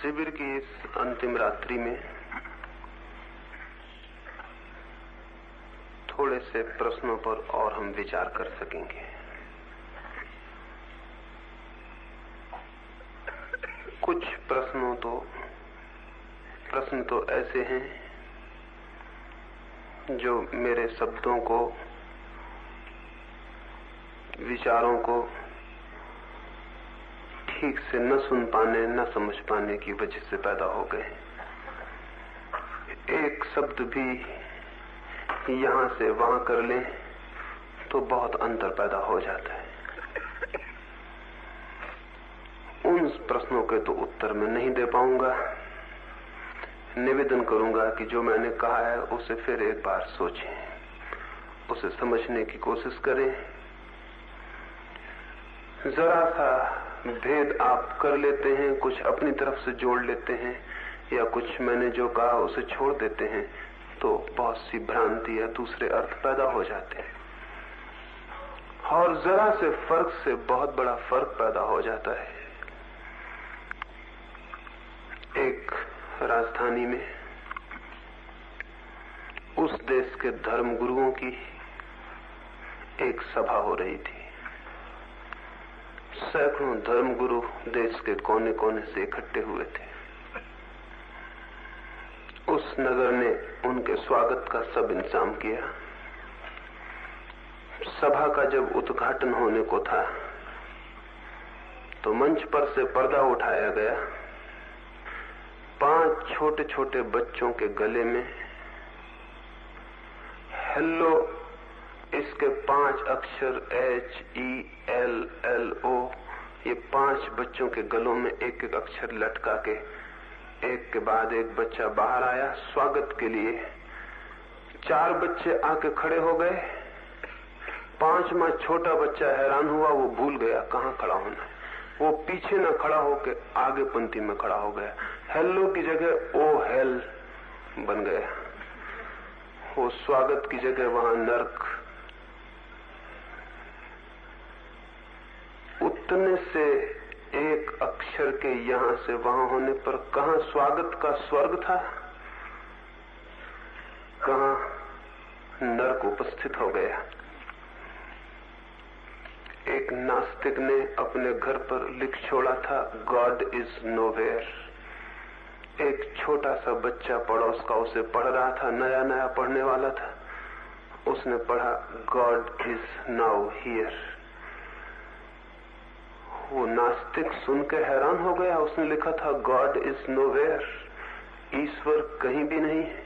शिविर की इस अंतिम रात्रि में थोड़े से प्रश्नों पर और हम विचार कर सकेंगे। कुछ प्रश्न तो ऐसे हैं जो मेरे शब्दों को, विचारों को ठीक से न सुन पाने, न समझ पाने की वजह से पैदा हो गए। एक शब्द भी यहां से वहां कर लें तो बहुत अंतर पैदा हो जाता है। उन प्रश्नों के तो उत्तर मैं नहीं दे पाऊंगा। निवेदन करूंगा कि जो मैंने कहा है उसे फिर एक बार सोचें, उसे समझने की कोशिश करें। जरा सा भेद आप कर लेते हैं, कुछ अपनी तरफ से जोड़ लेते हैं या कुछ मैंने जो कहा उसे छोड़ देते हैं तो बहुत सी भ्रांति या दूसरे अर्थ पैदा हो जाते हैं और जरा से फर्क से बहुत बड़ा फर्क पैदा हो जाता है। एक राजधानी में उस देश के धर्म गुरुओं की एक सभा हो रही थी। सैकड़ों धर्म गुरु देश के कोने कोने से इकट्ठे हुए थे। उस नगर ने उनके स्वागत का सब इंतजाम किया। सभा का जब उद्घाटन होने को था तो मंच पर से पर्दा उठाया गया। 5 छोटे छोटे बच्चों के गले में हेलो, इसके 5 अक्षर HELLO, ये 5 बच्चों के गलों में एक एक अक्षर लटका के एक के बाद एक बच्चा बाहर आया स्वागत के लिए। 4 बच्चे आके खड़े हो गए। 5वां छोटा बच्चा हैरान हुआ, वो भूल गया कहां खड़ा होना है। वो पीछे न खड़ा होके आगे पंक्ति में खड़ा हो गया। हेलो की जगह ओ हेल बन गया। वो स्वागत की जगह वहां नर्क। उतने से एक अक्षर के यहां से वहां होने पर कहां स्वागत का स्वर्ग था, कहां नर्क उपस्थित हो गया। एक नास्तिक ने अपने घर पर लिख छोड़ा था गॉड इज नोवेयर। एक छोटा सा बच्चा पड़ोस का उसे पढ़ रहा था, नया नया पढ़ने वाला था। उसने पढ़ा गॉड इज नाउ हियर। वो नास्तिक सुन के हैरान हो गया। उसने लिखा था गॉड इज नोवेयर, ईश्वर कहीं भी नहीं है।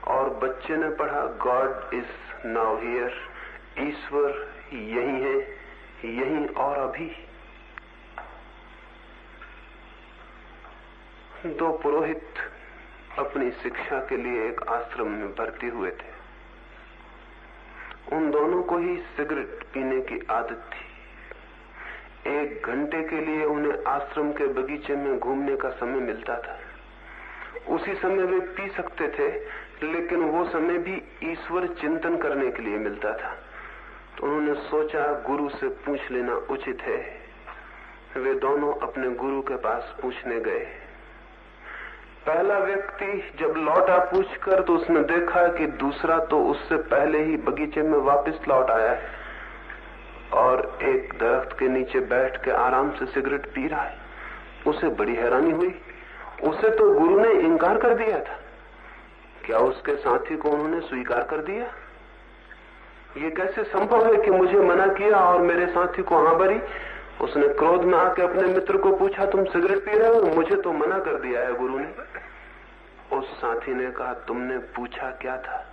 और बच्चे ने पढ़ा गॉड इज नाउ हियर, ईश्वर यही है, यही और अभी। 2 पुरोहित अपनी शिक्षा के लिए एक आश्रम में भर्ती हुए थे। उन दोनों को ही सिगरेट पीने की आदत थी। 1 घंटे के लिए उन्हें आश्रम के बगीचे में घूमने का समय मिलता था। उसी समय वे पी सकते थे, लेकिन वो समय भी ईश्वर चिंतन करने के लिए मिलता था। तो उन्होंने सोचा गुरु से पूछ लेना उचित है। वे दोनों अपने गुरु के पास पूछने गए। पहला व्यक्ति जब लौटा पूछकर तो उसने देखा कि दूसरा तो उससे पहले ही बगीचे में वापस लौट आया है और एक दरख्त के नीचे बैठ के आराम से सिगरेट पी रहा है। उसे बड़ी हैरानी हुई। उसे तो गुरु ने इनकार कर दिया था, क्या उसके साथी को उन्होंने स्वीकार कर दिया? ये कैसे संभव है कि मुझे मना किया और मेरे साथी को हाँ भरी? उसने क्रोध में आके अपने मित्र को पूछा तुम सिगरेट पी रहे हो? मुझे तो मना कर दिया है गुरु ने। उस साथी ने कहा तुमने पूछा क्या था?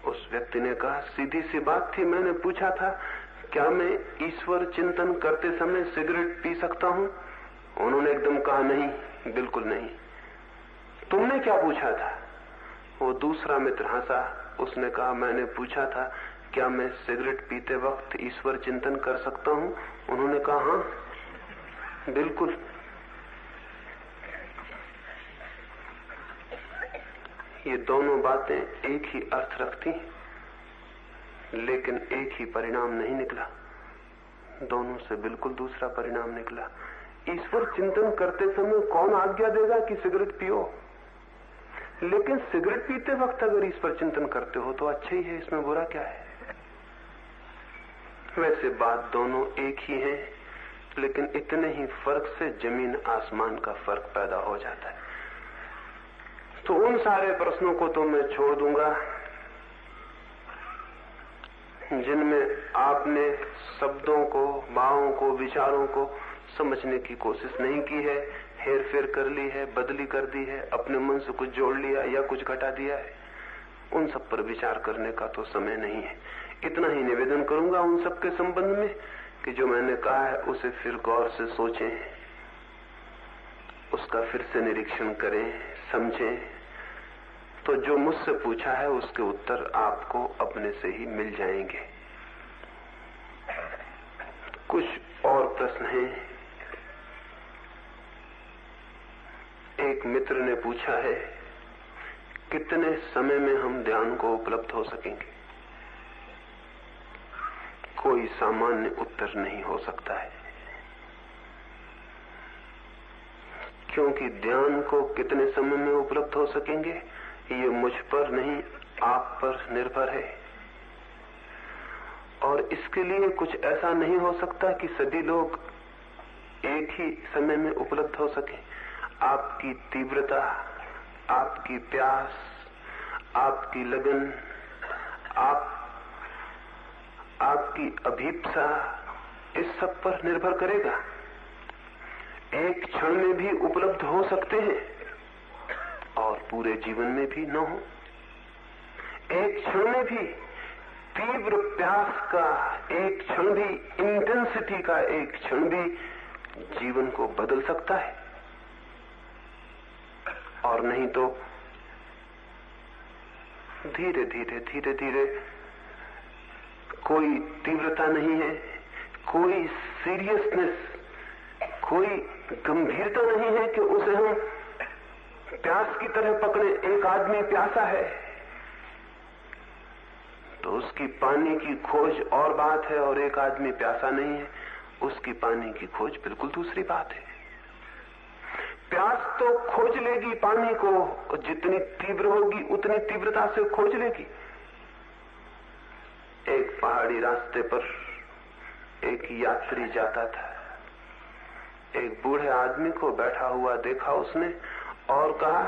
उस व्यक्ति ने कहा सीधी सी बात थी, मैंने पूछा था क्या मैं ईश्वर चिंतन करते समय सिगरेट पी सकता हूं? उन्होंने एकदम कहा नहीं, बिल्कुल नहीं। तुमने क्या पूछा था? वो दूसरा मित्र हंसा। उसने कहा मैंने पूछा था क्या मैं सिगरेट पीते वक्त ईश्वर चिंतन कर सकता हूं? उन्होंने कहा हाँ, बिल्कुल। ये दोनों बातें एक ही अर्थ रखती, लेकिन एक ही परिणाम नहीं निकला। दोनों से बिल्कुल दूसरा परिणाम निकला। ईश्वर चिंतन करते समय कौन आज्ञा देगा कि सिगरेट पियो? लेकिन सिगरेट पीते वक्त अगर ईश्वर चिंतन करते हो तो अच्छा ही है, इसमें बुरा क्या है? वैसे बात दोनों एक ही है, लेकिन इतने ही फर्क से जमीन आसमान का फर्क पैदा हो जाता है। तो उन सारे प्रश्नों को तो मैं छोड़ दूंगा जिनमें आपने शब्दों को, भावों को, विचारों को समझने की कोशिश नहीं की है, हेर फेर कर ली है, बदली कर दी है, अपने मन से कुछ जोड़ लिया या कुछ घटा दिया है। उन सब पर विचार करने का तो समय नहीं है। इतना ही निवेदन करूंगा उन सब के संबंध में कि जो मैंने कहा है उसे फिर गौर से सोचें, उसका फिर से निरीक्षण करें, समझें। तो जो मुझसे पूछा है उसके उत्तर आपको अपने से ही मिल जाएंगे। कुछ और प्रश्न हैं। एक मित्र ने पूछा है, कितने समय में हम ध्यान को उपलब्ध हो सकेंगे? कोई सामान्य उत्तर नहीं हो सकता है, क्योंकि ध्यान को कितने समय में उपलब्ध हो सकेंगे ये मुझ पर नहीं, आप पर निर्भर है। और इसके लिए कुछ ऐसा नहीं हो सकता कि सभी लोग एक ही समय में उपलब्ध हो सके। आपकी तीव्रता, आपकी प्यास, आपकी लगन, आपकी अभीप्सा, इस सब पर निर्भर करेगा। एक क्षण में भी उपलब्ध हो सकते हैं और पूरे जीवन में भी न हो। एक क्षण में भी तीव्र प्यास का, एक क्षण भी इंटेंसिटी का, एक क्षण भी जीवन को बदल सकता है। और नहीं तो धीरे धीरे धीरे धीरे कोई तीव्रता नहीं है, कोई सीरियसनेस, कोई गंभीरता नहीं है कि उसे हम प्यास की तरह पकड़े। एक आदमी प्यासा है तो उसकी पानी की खोज और बात है, और एक आदमी प्यासा नहीं है, उसकी पानी की खोज बिल्कुल दूसरी बात है। प्यास तो खोज लेगी पानी को, जितनी तीव्र होगी उतनी तीव्रता से खोज लेगी। एक पहाड़ी रास्ते पर एक यात्री जाता था। एक बूढ़े आदमी को बैठा हुआ देखा उसने और कहा,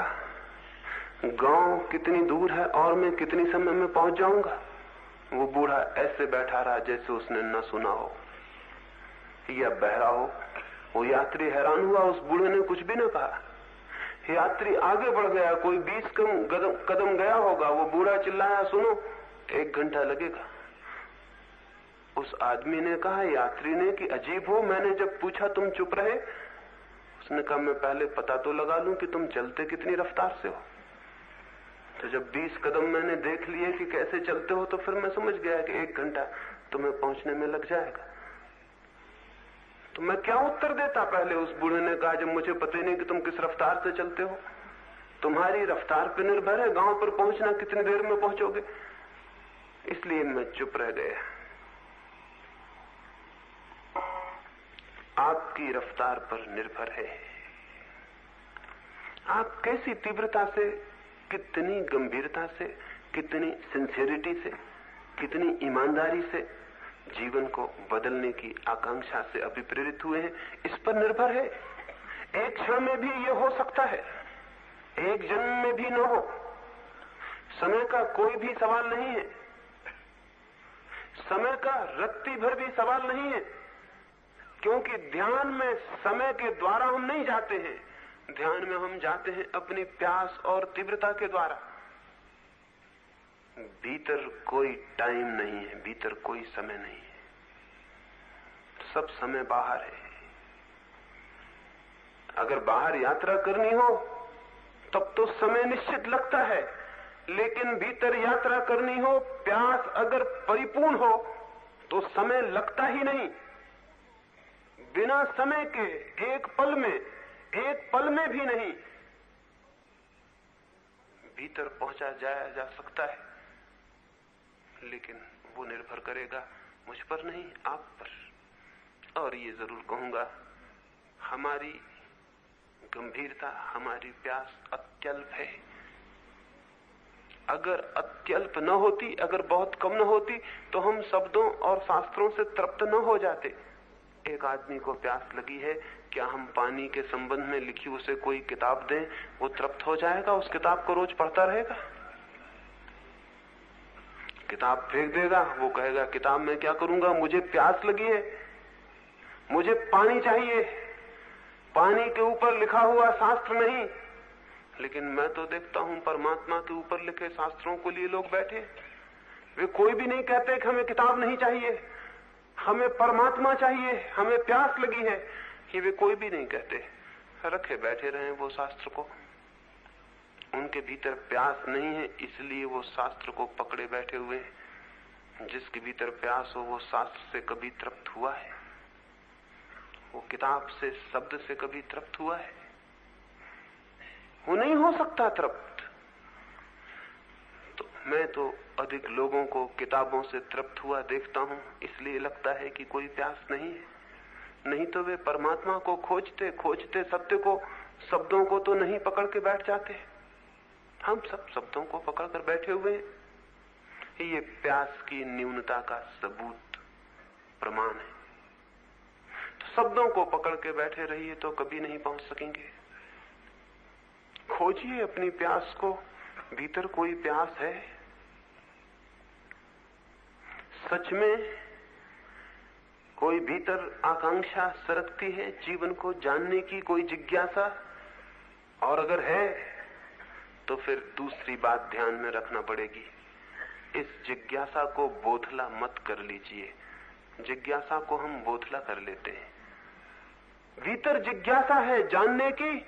गांव कितनी दूर है और मैं कितनी समय में पहुंच जाऊंगा? वो बूढ़ा ऐसे बैठा रहा जैसे उसने न सुना हो या बहरा हो। वो यात्री हैरान हुआ, उस बूढ़े ने कुछ भी न कहा। यात्री आगे बढ़ गया, कोई 20 कदम गया होगा। वो बूढ़ा चिल्लाया, सुनो 1 घंटा लगेगा। उस आदमी ने कहा यात्री ने कि अजीब हो, मैंने जब पूछा तुम चुप रहे। उसने कहा मैं पहले पता तो लगा लूं कि तुम चलते कितनी रफ्तार से हो। तो जब 20 कदम मैंने देख लिए कि कैसे चलते हो तो फिर मैं समझ गया कि 1 घंटा तुम्हें पहुंचने में लग जाएगा। तो मैं क्या उत्तर देता? पहले उस बूढ़े ने कहा, जब मुझे पता ही नहीं कि तुम किस रफ्तार से चलते हो, तुम्हारी रफ्तार पर निर्भर है गांव पर पहुंचना कितनी देर में पहुंचोगे। इसलिए मैं चुप रह गया। आपकी रफ्तार पर निर्भर है, आप कैसी तीव्रता से, कितनी गंभीरता से, कितनी सिंसियरिटी से, कितनी ईमानदारी से जीवन को बदलने की आकांक्षा से अभिप्रेरित हुए हैं, इस पर निर्भर है। एक क्षण में भी ये हो सकता है, एक जन्म में भी न हो। समय का कोई भी सवाल नहीं है, समय का रत्ती भर भी सवाल नहीं है, क्योंकि ध्यान में समय के द्वारा हम नहीं जाते हैं। ध्यान में हम जाते हैं अपनी प्यास और तीव्रता के द्वारा। भीतर कोई टाइम नहीं है, भीतर कोई समय नहीं है, सब समय बाहर है। अगर बाहर यात्रा करनी हो तब तो समय निश्चित लगता है, लेकिन भीतर यात्रा करनी हो, प्यास अगर परिपूर्ण हो तो समय लगता ही नहीं। बिना समय के एक पल में भी नहीं भीतर पहुंचा जाया जा सकता है, लेकिन वो निर्भर करेगा मुझ पर नहीं, आप पर। और ये जरूर कहूंगा हमारी गंभीरता, हमारी प्यास अत्यल्प है। अगर अत्यल्प न होती, अगर बहुत कम न होती, तो हम शब्दों और शास्त्रों से तृप्त न हो जाते। एक आदमी को प्यास लगी है, क्या हम पानी के संबंध में लिखी उसे कोई किताब दें, वो तृप्त हो जाएगा? उस किताब को रोज पढ़ता रहेगा? किताब फेंक देगा। वो कहेगा किताब में क्या करूंगा, मुझे प्यास लगी है, मुझे पानी चाहिए। पानी के ऊपर लिखा हुआ शास्त्र नहीं। लेकिन मैं तो देखता हूं परमात्मा के ऊपर लिखे शास्त्रों को लिए लोग बैठे, वे कोई भी नहीं कहते कि हमें किताब नहीं चाहिए, हमें परमात्मा चाहिए, हमें प्यास लगी है, ये वे कोई भी नहीं कहते। रखे बैठे रहे वो शास्त्र को। उनके भीतर प्यास नहीं है, इसलिए वो शास्त्र को पकड़े बैठे हुए हैं। जिसके भीतर प्यास हो वो शास्त्र से कभी तृप्त हुआ है? वो किताब से, शब्द से कभी तृप्त हुआ है? वो नहीं हो सकता तृप्त। तो मैं तो अधिक लोगों को किताबों से तृप्त हुआ देखता हूं, इसलिए लगता है कि कोई प्यास नहीं है। नहीं तो वे परमात्मा को खोजते खोजते सत्य को, शब्दों को तो नहीं पकड़ के बैठ जाते। हम सब शब्दों को पकड़ कर बैठे हुए हैं। ये प्यास की न्यूनता का सबूत, प्रमाण है। तो शब्दों को पकड़ के बैठे रहिए तो कभी नहीं पहुंच सकेंगे। खोजिए अपनी प्यास को, भीतर कोई प्यास है? सच में कोई भीतर आकांक्षा सरकती है जीवन को जानने की, कोई जिज्ञासा? और अगर है तो फिर दूसरी बात ध्यान में रखना पड़ेगी, इस जिज्ञासा को बोथला मत कर लीजिए। जिज्ञासा को हम बोथला कर लेते हैं। भीतर जिज्ञासा है जानने की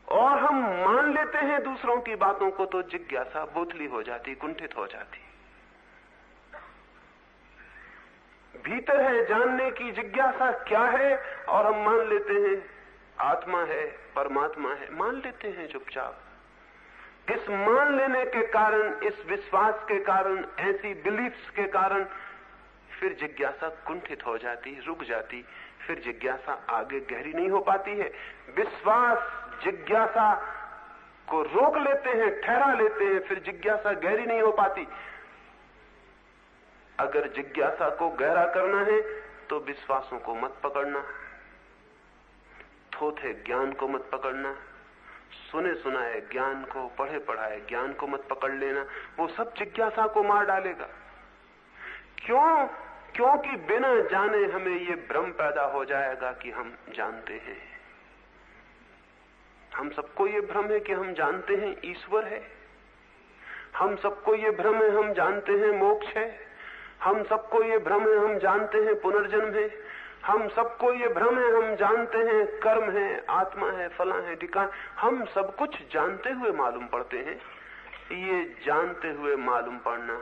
और हम मान लेते हैं दूसरों की बातों को, तो जिज्ञासा बोथली हो जाती, कुंठित हो जाती। भीतर है जानने की जिज्ञासा क्या है और हम मान लेते हैं आत्मा है, परमात्मा है, मान लेते हैं चुपचाप। इस मान लेने के कारण, इस विश्वास के कारण, ऐसी बिलीफ्स के कारण फिर जिज्ञासा कुंठित हो जाती, रुक जाती। फिर जिज्ञासा आगे गहरी नहीं हो पाती है। विश्वास जिज्ञासा को रोक लेते हैं, ठहरा लेते हैं, फिर जिज्ञासा गहरी नहीं हो पाती। अगर जिज्ञासा को गहरा करना है तो विश्वासों को मत पकड़ना, थोथे ज्ञान को मत पकड़ना, सुने सुनाए ज्ञान को, पढ़े पढ़ाए ज्ञान को मत पकड़ लेना। वो सब जिज्ञासा को मार डालेगा। क्यों? क्योंकि बिना जाने हमें ये भ्रम पैदा हो जाएगा कि हम जानते हैं। हम सबको ये भ्रम है कि हम जानते हैं ईश्वर है। हम सबको ये भ्रम है हम जानते हैं मोक्ष है। हम सबको ये भ्रम है हम जानते हैं पुनर्जन्म है। हम सबको ये भ्रम है हम जानते हैं कर्म है, आत्मा है, फला है, ठिकाना। हम सब कुछ जानते हुए मालूम पड़ते हैं। ये जानते हुए मालूम पड़ना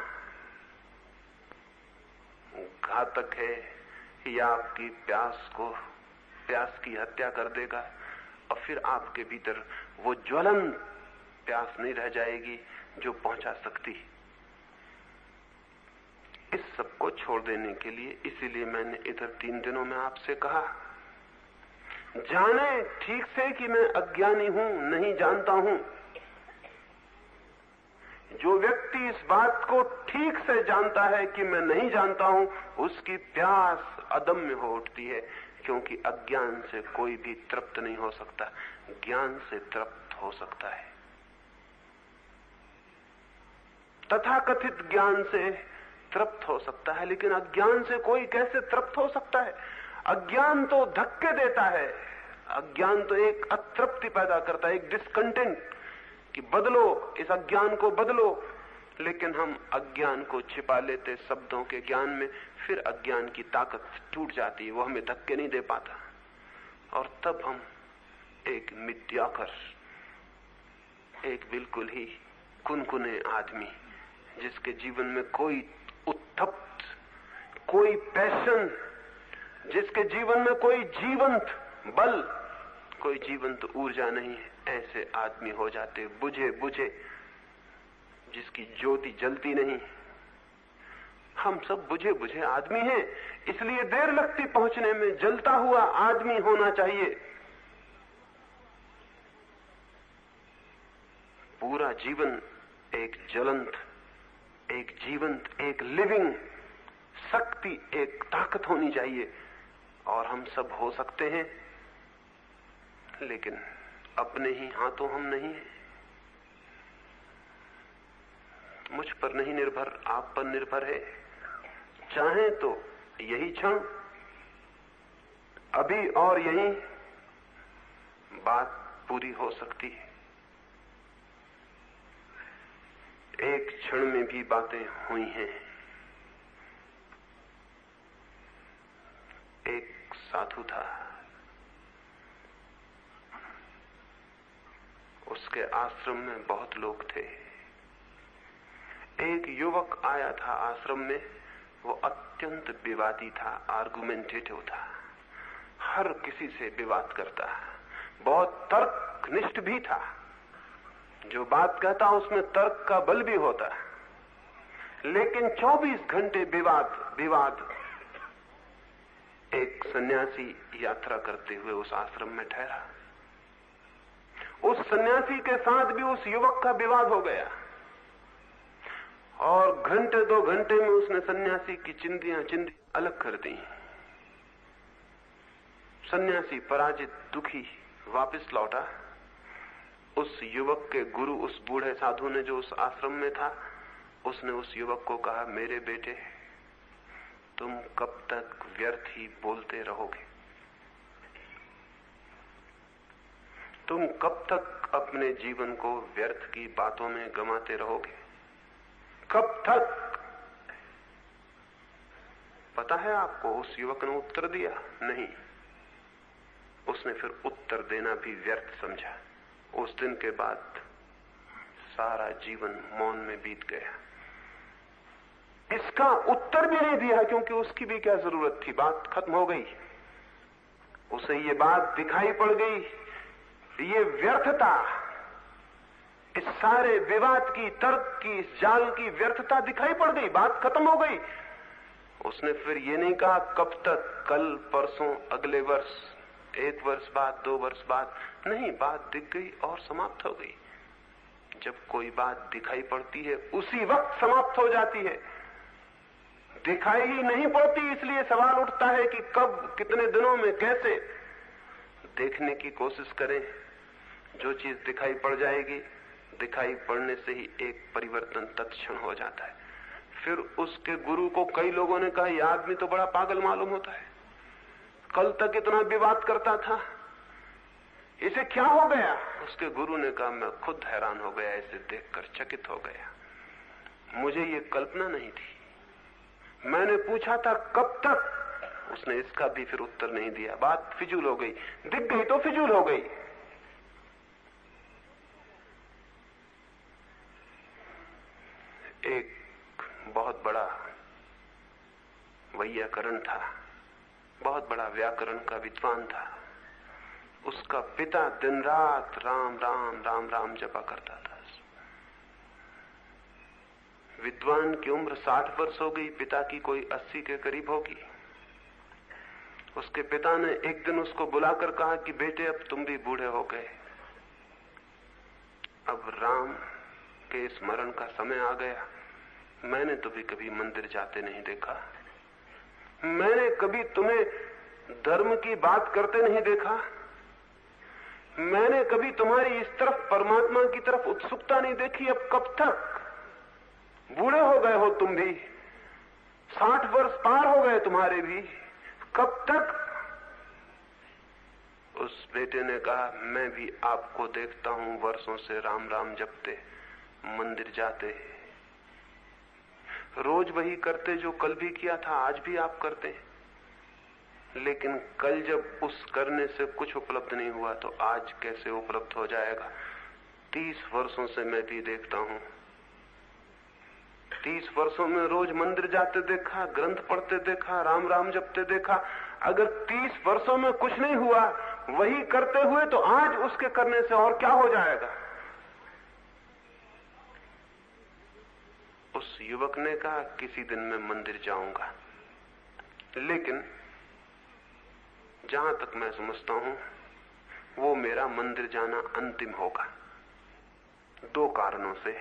घातक है। या आपकी प्यास की हत्या कर देगा और फिर आपके भीतर वो ज्वलन प्यास नहीं रह जाएगी जो पहुंचा सकती। इस सब को छोड़ देने के लिए, इसीलिए मैंने इधर 3 दिनों में आपसे कहा, जाने ठीक से कि मैं अज्ञानी हूं, नहीं जानता हूं। जो व्यक्ति इस बात को ठीक से जानता है कि मैं नहीं जानता हूं, उसकी प्यास अदम्य हो उठती है, क्योंकि अज्ञान से कोई भी तृप्त नहीं हो सकता, ज्ञान से तृप्त हो सकता है। तथाकथित ज्ञान से तृप्त हो सकता है, लेकिन अज्ञान से कोई कैसे तृप्त हो सकता है? अज्ञान तो धक्के देता है। अज्ञान तो एक अतृप्ति पैदा करता है, एक डिस्कंटेंट, कि बदलो, इस अज्ञान को बदलो। लेकिन हम अज्ञान को छिपा लेते शब्दों के ज्ञान में, फिर अज्ञान की ताकत टूट जाती है, वो हमें धक्के नहीं दे पाता। और तब हम एक मिथ्याकर, एक बिल्कुल ही कुनकुने आदमी, जिसके जीवन में कोई उत्थप्त, कोई पैशन, जिसके जीवन में कोई जीवंत बल, कोई जीवंत ऊर्जा नहीं है, ऐसे आदमी हो जाते, बुझे बुझे, जिसकी ज्योति जलती नहीं। हम सब बुझे बुझे आदमी हैं, इसलिए देर लगती पहुंचने में। जलता हुआ आदमी होना चाहिए। पूरा जीवन एक ज्वलंत, एक जीवंत, एक लिविंग शक्ति, एक ताकत होनी चाहिए। और हम सब हो सकते हैं, लेकिन अपने ही हाथों हम नहीं हैं। मुझ पर नहीं निर्भर, आप पर निर्भर है। चाहें तो यही क्षण, अभी और यहीं बात पूरी हो सकती है। एक क्षण में भी बातें हुई हैं। एक साधु था, उसके आश्रम में बहुत लोग थे। एक युवक आया था आश्रम में, वो अत्यंत विवादी था, आर्गुमेंटेटिव था, हर किसी से विवाद करता, बहुत तर्कनिष्ठ भी था। जो बात कहता उसमें तर्क का बल भी होता, लेकिन 24 घंटे विवाद विवाद। एक सन्यासी यात्रा करते हुए उस आश्रम में ठहरा। उस सन्यासी के साथ भी उस युवक का विवाद हो गया, और घंटे 2 घंटे में उसने सन्यासी की चिंदियां अलग कर दी। सन्यासी पराजित, दुखी वापस लौटा। उस युवक के गुरु, उस बूढ़े साधु ने जो उस आश्रम में था, उसने उस युवक को कहा, मेरे बेटे, तुम कब तक व्यर्थ ही बोलते रहोगे? तुम कब तक अपने जीवन को व्यर्थ की बातों में गंवाते रहोगे? कब तक? पता है आपको, उस युवक ने उत्तर दिया, नहीं। उसने फिर उत्तर देना भी व्यर्थ समझा। उस दिन के बाद सारा जीवन मौन में बीत गया। इसका उत्तर भी नहीं दिया, क्योंकि उसकी भी क्या जरूरत थी, बात खत्म हो गई। उसे ये बात दिखाई पड़ गई, ये व्यर्थता, इस सारे विवाद की, तर्क की, इस जाल की व्यर्थता दिखाई पड़ गई, बात खत्म हो गई। उसने फिर ये नहीं कहा कब तक, कल, परसों, अगले वर्ष, 1 वर्ष बाद, 2 वर्ष बाद, नहीं, बात दिख गई और समाप्त हो गई। जब कोई बात दिखाई पड़ती है उसी वक्त समाप्त हो जाती है। दिखाई ही नहीं पड़ती, इसलिए सवाल उठता है कि कब, कितने दिनों में, कैसे। देखने की कोशिश करें, जो चीज दिखाई पड़ जाएगी, दिखाई पड़ने से ही एक परिवर्तन तत्क्षण हो जाता है। फिर उसके गुरु को कई लोगों ने कहा, यह आदमी तो बड़ा पागल मालूम होता है, कल तक इतना विवाद करता था, इसे क्या हो गया? उसके गुरु ने कहा, मैं खुद हैरान हो गया, इसे देखकर चकित हो गया, मुझे ये कल्पना नहीं थी। मैंने पूछा था कब तक, उसने इसका भी फिर उत्तर नहीं दिया। बात फिजूल हो गई, दिख गई तो फिजूल हो गई। एक बहुत बड़ा वैयाकरण था, बहुत बड़ा व्याकरण का विद्वान था। उसका पिता दिन रात राम राम राम राम जपा करता था। विद्वान की उम्र 60 वर्ष हो गई, पिता की कोई 80 के करीब होगी। उसके पिता ने एक दिन उसको बुलाकर कहा कि बेटे, अब तुम भी बूढ़े हो गए, अब राम के स्मरण का समय आ गया। मैंने तो भी कभी मंदिर जाते नहीं देखा, मैंने कभी तुम्हें धर्म की बात करते नहीं देखा, मैंने कभी तुम्हारी इस तरफ, परमात्मा की तरफ उत्सुकता नहीं देखी। अब कब तक? बूढ़े हो गए हो तुम भी, 60 वर्ष पार हो गए तुम्हारे भी, कब तक? उस बेटे ने कहा, मैं भी आपको देखता हूं वर्षों से राम राम जपते, मंदिर जाते, रोज वही करते जो कल भी किया था, आज भी आप करते। लेकिन कल जब उस करने से कुछ उपलब्ध नहीं हुआ, तो आज कैसे उपलब्ध हो जाएगा? 30 वर्षों से मैं भी देखता हूं, 30 वर्षों में रोज मंदिर जाते देखा, ग्रंथ पढ़ते देखा, राम राम जपते देखा। अगर 30 वर्षों में कुछ नहीं हुआ वही करते हुए, तो आज उसके करने से और क्या हो जाएगा? उस युवक ने कहा, किसी दिन मैं मंदिर जाऊंगा, लेकिन जहां तक मैं समझता हूं वो मेरा मंदिर जाना अंतिम होगा। 2 कारणों से,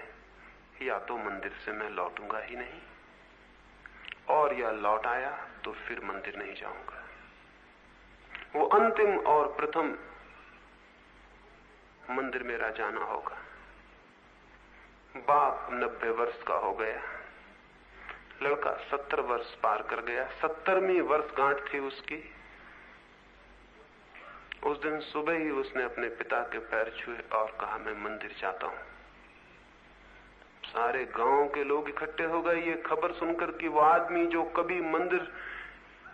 या तो मंदिर से मैं लौटूंगा ही नहीं, और या लौट आया तो फिर मंदिर नहीं जाऊंगा। वो अंतिम और प्रथम मंदिर मेरा जाना होगा। बाप 90 वर्ष का हो गया, लड़का 70 वर्ष पार कर गया। 70वीं वर्षगांठ थी उसकी। उस दिन सुबह ही उसने अपने पिता के पैर छुए और कहा, मैं मंदिर जाता हूं। सारे गांव के लोग इकट्ठे हो गए ये खबर सुनकर कि वो आदमी जो कभी मंदिर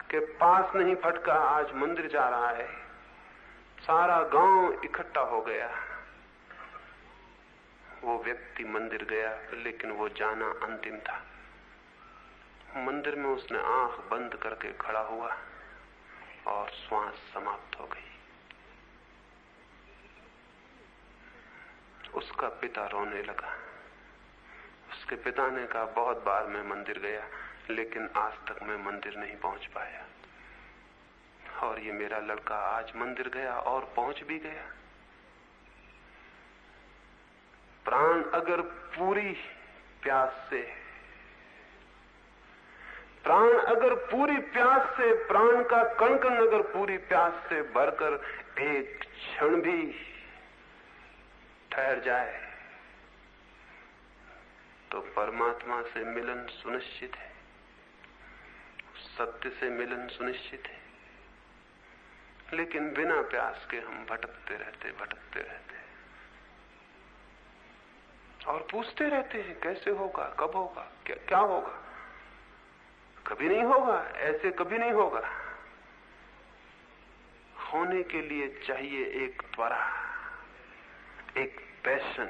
के पास नहीं फटका आज मंदिर जा रहा है। सारा गांव इकट्ठा हो गया। वो व्यक्ति मंदिर गया, लेकिन वो जाना अंतिम था। मंदिर में उसने आंख बंद करके खड़ा हुआ और श्वास समाप्त हो गई। उसका पिता रोने लगा। उसके पिता ने कहा, बहुत बार मैं मंदिर गया, लेकिन आज तक मैं मंदिर नहीं पहुंच पाया, और ये मेरा लड़का आज मंदिर गया और पहुंच भी गया। प्राण अगर पूरी प्यास से, प्राण का कण कण अगर पूरी प्यास से भरकर एक क्षण भी ठहर जाए तो परमात्मा से मिलन सुनिश्चित है, सत्य से मिलन सुनिश्चित है। लेकिन बिना प्यास के हम भटकते रहते और पूछते रहते हैं, कैसे होगा, कब होगा, क्या होगा। कभी नहीं होगा, ऐसे कभी नहीं होगा। होने के लिए चाहिए एक त्वरा, एक पैशन।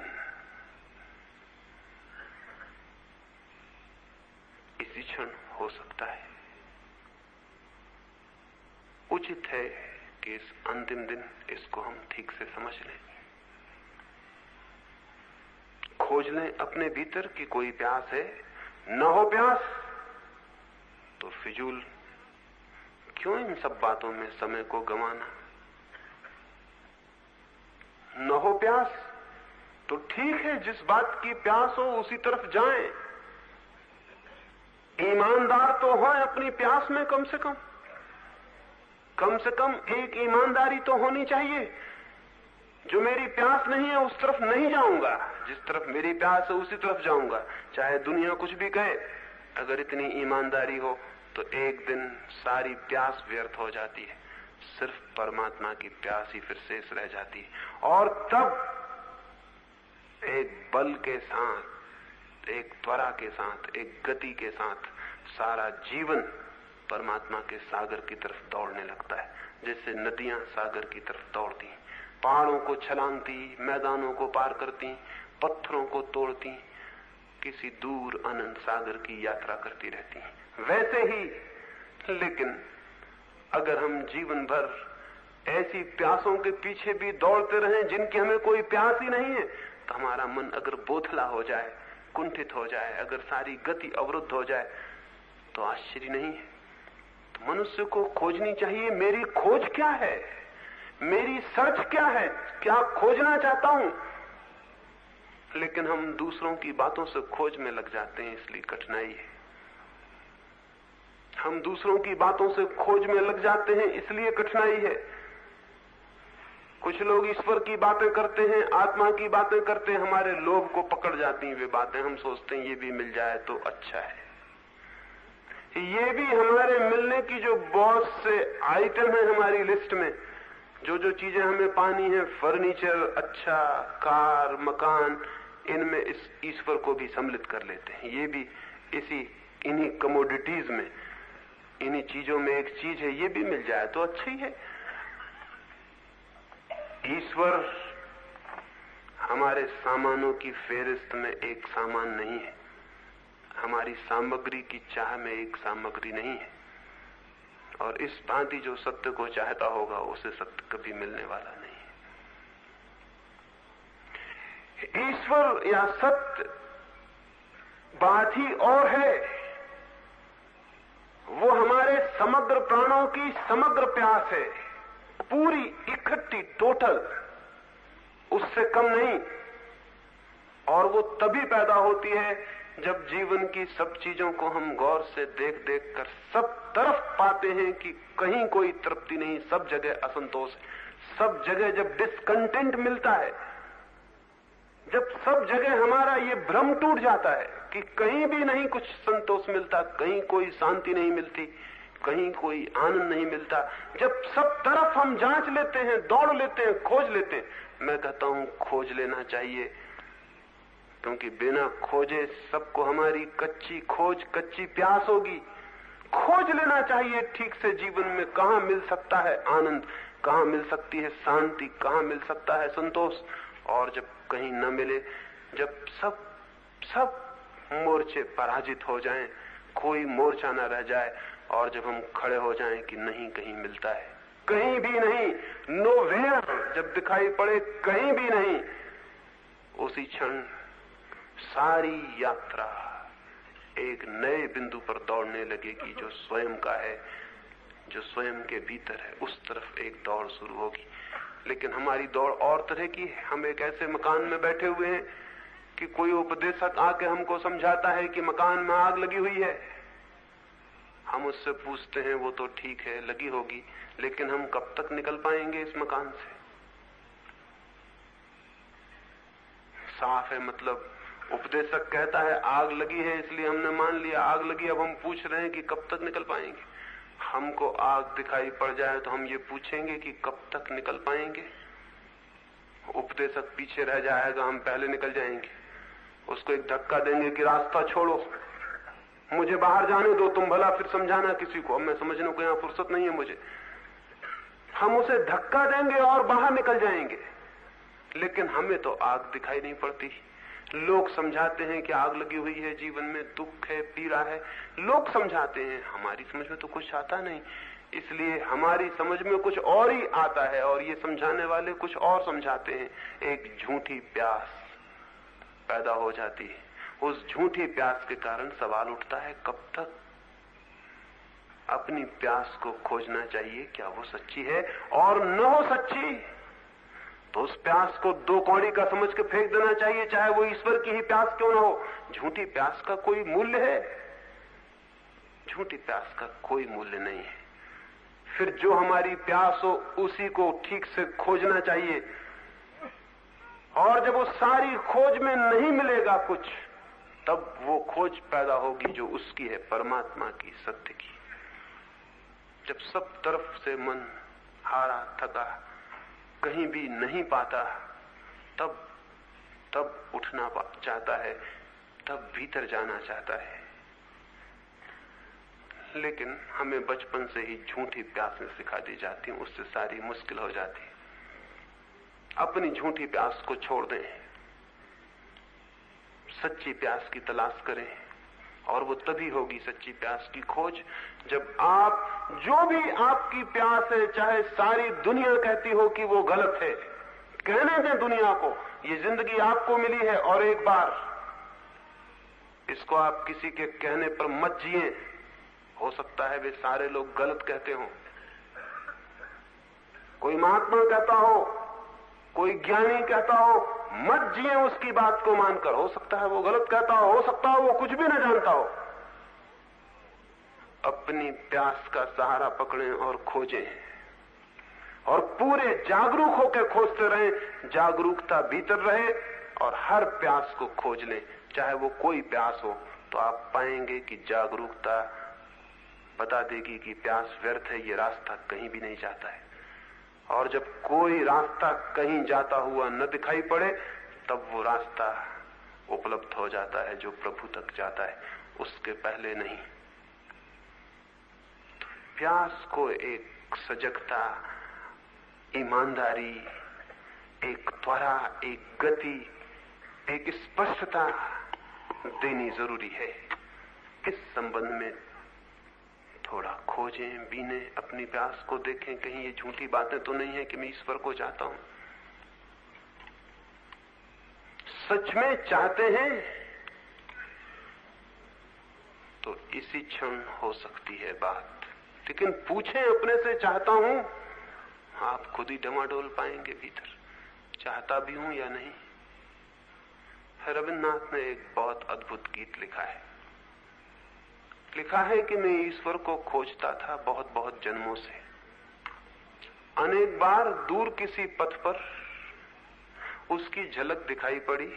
इसी क्षण हो सकता है। उचित है कि इस अंतिम दिन इसको हम ठीक से समझ लें, खोज लें अपने भीतर कि कोई प्यास है। न हो प्यास तो फिजूल क्यों इन सब बातों में समय को गंवाना। न हो प्यास तो ठीक है, जिस बात की प्यास हो उसी तरफ जाएं। ईमानदार तो हो अपनी प्यास में, कम से कम एक ईमानदारी तो होनी चाहिए। जो मेरी प्यास नहीं है उस तरफ नहीं जाऊंगा, जिस तरफ मेरी प्यास है उसी तरफ जाऊंगा, चाहे दुनिया कुछ भी कहे। अगर इतनी ईमानदारी हो तो एक दिन सारी प्यास व्यर्थ हो जाती है, सिर्फ परमात्मा की प्यास ही फिर शेष रह जाती है। और तब एक बल के साथ, एक त्वरा के साथ, एक गति के साथ सारा जीवन परमात्मा के सागर की तरफ दौड़ने लगता है। जैसे नदियां सागर की तरफ दौड़ती, पहाड़ों को छलांगती, मैदानों को पार करती, पत्थरों को तोड़ती, किसी दूर अनंत सागर की यात्रा करती रहती। वैसे ही लेकिन अगर हम जीवन भर ऐसी प्यासों के पीछे भी दौड़ते रहें जिनकी हमें कोई प्यास ही नहीं है, तो हमारा मन अगर बोथला हो जाए, कुंठित हो जाए, अगर सारी गति अवरुद्ध हो जाए, तो आश्चर्य नहीं है। तो मनुष्य को खोजनी चाहिए, मेरी खोज क्या है, मेरी सर्च क्या है, क्या खोजना चाहता हूं। लेकिन हम दूसरों की बातों से खोज में लग जाते हैं, इसलिए कठिनाई है। हम दूसरों की बातों से खोज में लग जाते हैं, इसलिए कठिनाई है। कुछ लोग ईश्वर की बातें करते हैं, आत्मा की बातें करते हैं, हमारे लोभ को पकड़ जाती हैं वे बातें। हम सोचते हैं ये भी मिल जाए तो अच्छा है। ये भी हमारे मिलने की जो बहुत से आइटम है हमारी लिस्ट में, जो चीजें हमें पानी है, फर्नीचर, अच्छा कार, मकान, इनमें इस ईश्वर को भी सम्मिलित कर लेते हैं। ये भी इन्हीं कमोडिटीज में, इन्हीं चीजों में एक चीज है, ये भी मिल जाए तो अच्छा ही है। ईश्वर हमारे सामानों की फेरिस्त में एक सामान नहीं है, हमारी सामग्री की चाह में एक सामग्री नहीं है। और इस भांति जो सत्य को चाहता होगा उसे सत्य कभी मिलने वाला नहीं है। ईश्वर या सत्य बात ही और है। वो हमारे समग्र प्राणों की समग्र प्यास है, पूरी इकट्ठी, टोटल, उससे कम नहीं। और वो तभी पैदा होती है जब जीवन की सब चीजों को हम गौर से देख देख कर सब तरफ पाते हैं कि कहीं कोई तृप्ति नहीं, सब जगह असंतोष है। सब जगह जब डिस्कंटेंट मिलता है, जब सब जगह हमारा ये भ्रम टूट जाता है कि कहीं भी नहीं कुछ संतोष मिलता, कहीं कोई शांति नहीं मिलती, कहीं कोई आनंद नहीं मिलता, जब सब तरफ हम जांच लेते हैं, दौड़ लेते हैं, खोज लेते हैं, मैं कहता हूं खोज लेना चाहिए, क्योंकि बिना खोजे सबको हमारी कच्ची खोज, कच्ची प्यास होगी। खोज लेना चाहिए ठीक से जीवन में कहां मिल सकता है आनंद, कहां मिल सकती है शांति, कहां मिल सकता है संतोष। और जब कहीं न मिले, जब सब मोर्चे पराजित हो जाएं, कोई मोर्चा न रह जाए, और जब हम खड़े हो जाएं कि नहीं कहीं मिलता है, कहीं भी नहीं, नोवेयर जब दिखाई पड़े, कहीं भी नहीं, उसी क्षण सारी यात्रा एक नए बिंदु पर दौड़ने लगेगी जो स्वयं का है, जो स्वयं के भीतर है, उस तरफ एक दौड़ शुरू होगी। लेकिन हमारी दौड़ और तरह की है। हम एक ऐसे मकान में बैठे हुए हैं कि कोई उपदेशक आके हमको समझाता है कि मकान में आग लगी हुई है। हम उससे पूछते हैं, वो तो ठीक है लगी होगी, लेकिन हम कब तक निकल पाएंगे इस मकान से? साफ है, मतलब उपदेशक कहता है आग लगी है, इसलिए हमने मान लिया आग लगी। अब हम पूछ रहे हैं कि कब तक निकल पाएंगे। हमको आग दिखाई पड़ जाए तो हम ये पूछेंगे कि कब तक निकल पाएंगे। उपदेशक पीछे रह जाएगा, हम पहले निकल जाएंगे। उसको एक धक्का देंगे कि रास्ता छोड़ो, मुझे बाहर जाने दो, तुम भला फिर समझाना किसी को, अब मैं समझने को यहां फुर्सत नहीं है मुझे। हम उसे धक्का देंगे और बाहर निकल जाएंगे, लेकिन हमें तो आग दिखाई नहीं पड़ती। लोग समझाते हैं कि आग लगी हुई है, जीवन में दुख है, पीड़ा है, लोग समझाते हैं, हमारी समझ में तो कुछ आता नहीं, इसलिए हमारी समझ में कुछ और ही आता है और ये समझाने वाले कुछ और समझाते हैं। एक झूठी प्यास पैदा हो जाती है। उस झूठी प्यास के कारण सवाल उठता है, कब तक? अपनी प्यास को खोजना चाहिए, क्या वो सच्ची है? और न हो सच्ची तो उस प्यास को दो कौड़ी का समझ के फेंक देना चाहिए, चाहे वो ईश्वर की ही प्यास क्यों न हो। झूठी प्यास का कोई मूल्य है? झूठी प्यास का कोई मूल्य नहीं है। फिर जो हमारी प्यास हो उसी को ठीक से खोजना चाहिए, और जब वो सारी खोज में नहीं मिलेगा कुछ, तब वो खोज पैदा होगी जो उसकी है, परमात्मा की, सत्य की। जब सब तरफ से मन हारा थका कहीं भी नहीं पाता, तब उठना चाहता है, तब भीतर जाना चाहता है। लेकिन हमें बचपन से ही झूठी प्यासें सिखा दी जाती हैं, उससे सारी मुश्किल हो जाती है। अपनी झूठी प्यास को छोड़ दें, सच्ची प्यास की तलाश करें, और वो तभी होगी सच्ची प्यास की खोज जब आप, जो भी आपकी प्यास है, चाहे सारी दुनिया कहती हो कि वो गलत है, कहने दें दुनिया को, ये जिंदगी आपको मिली है और एक बार, इसको आप किसी के कहने पर मत जिए। हो सकता है वे सारे लोग गलत कहते हो, कोई महात्मा कहता हो, कोई ज्ञानी कहता हो, मत जिए उसकी बात को मानकर। हो सकता है वो गलत कहता हो सकता है वो कुछ भी न जानता हो। अपनी प्यास का सहारा पकड़ें और खोजें, और पूरे जागरूक होकर खोजते रहें। जागरूकता भीतर रहे और हर प्यास को खोज लें, चाहे वो कोई प्यास हो, तो आप पाएंगे कि जागरूकता बता देगी कि प्यास व्यर्थ है, ये रास्ता कहीं भी नहीं जाता है। और जब कोई रास्ता कहीं जाता हुआ न दिखाई पड़े, तब वो रास्ता उपलब्ध हो जाता है जो प्रभु तक जाता है, उसके पहले नहीं। प्यास को एक सजगता, ईमानदारी, एक त्वरा, एक गति, एक स्पष्टता देनी जरूरी है। इस संबंध में थोड़ा खोजें, बीने, अपनी प्यास को देखें, कहीं ये झूठी बातें तो नहीं है कि मैं ईश्वर को चाहता हूं। सच में चाहते हैं तो इसी क्षण हो सकती है बात। लेकिन पूछें अपने से, चाहता हूं, आप खुद ही डमाडोल पाएंगे भीतर, चाहता भी हूं या नहीं। रविन्द्रनाथ ने एक बहुत अद्भुत गीत लिखा है। लिखा है कि मैं ईश्वर को खोजता था बहुत बहुत जन्मों से। अनेक बार दूर किसी पथ पर उसकी झलक दिखाई पड़ी।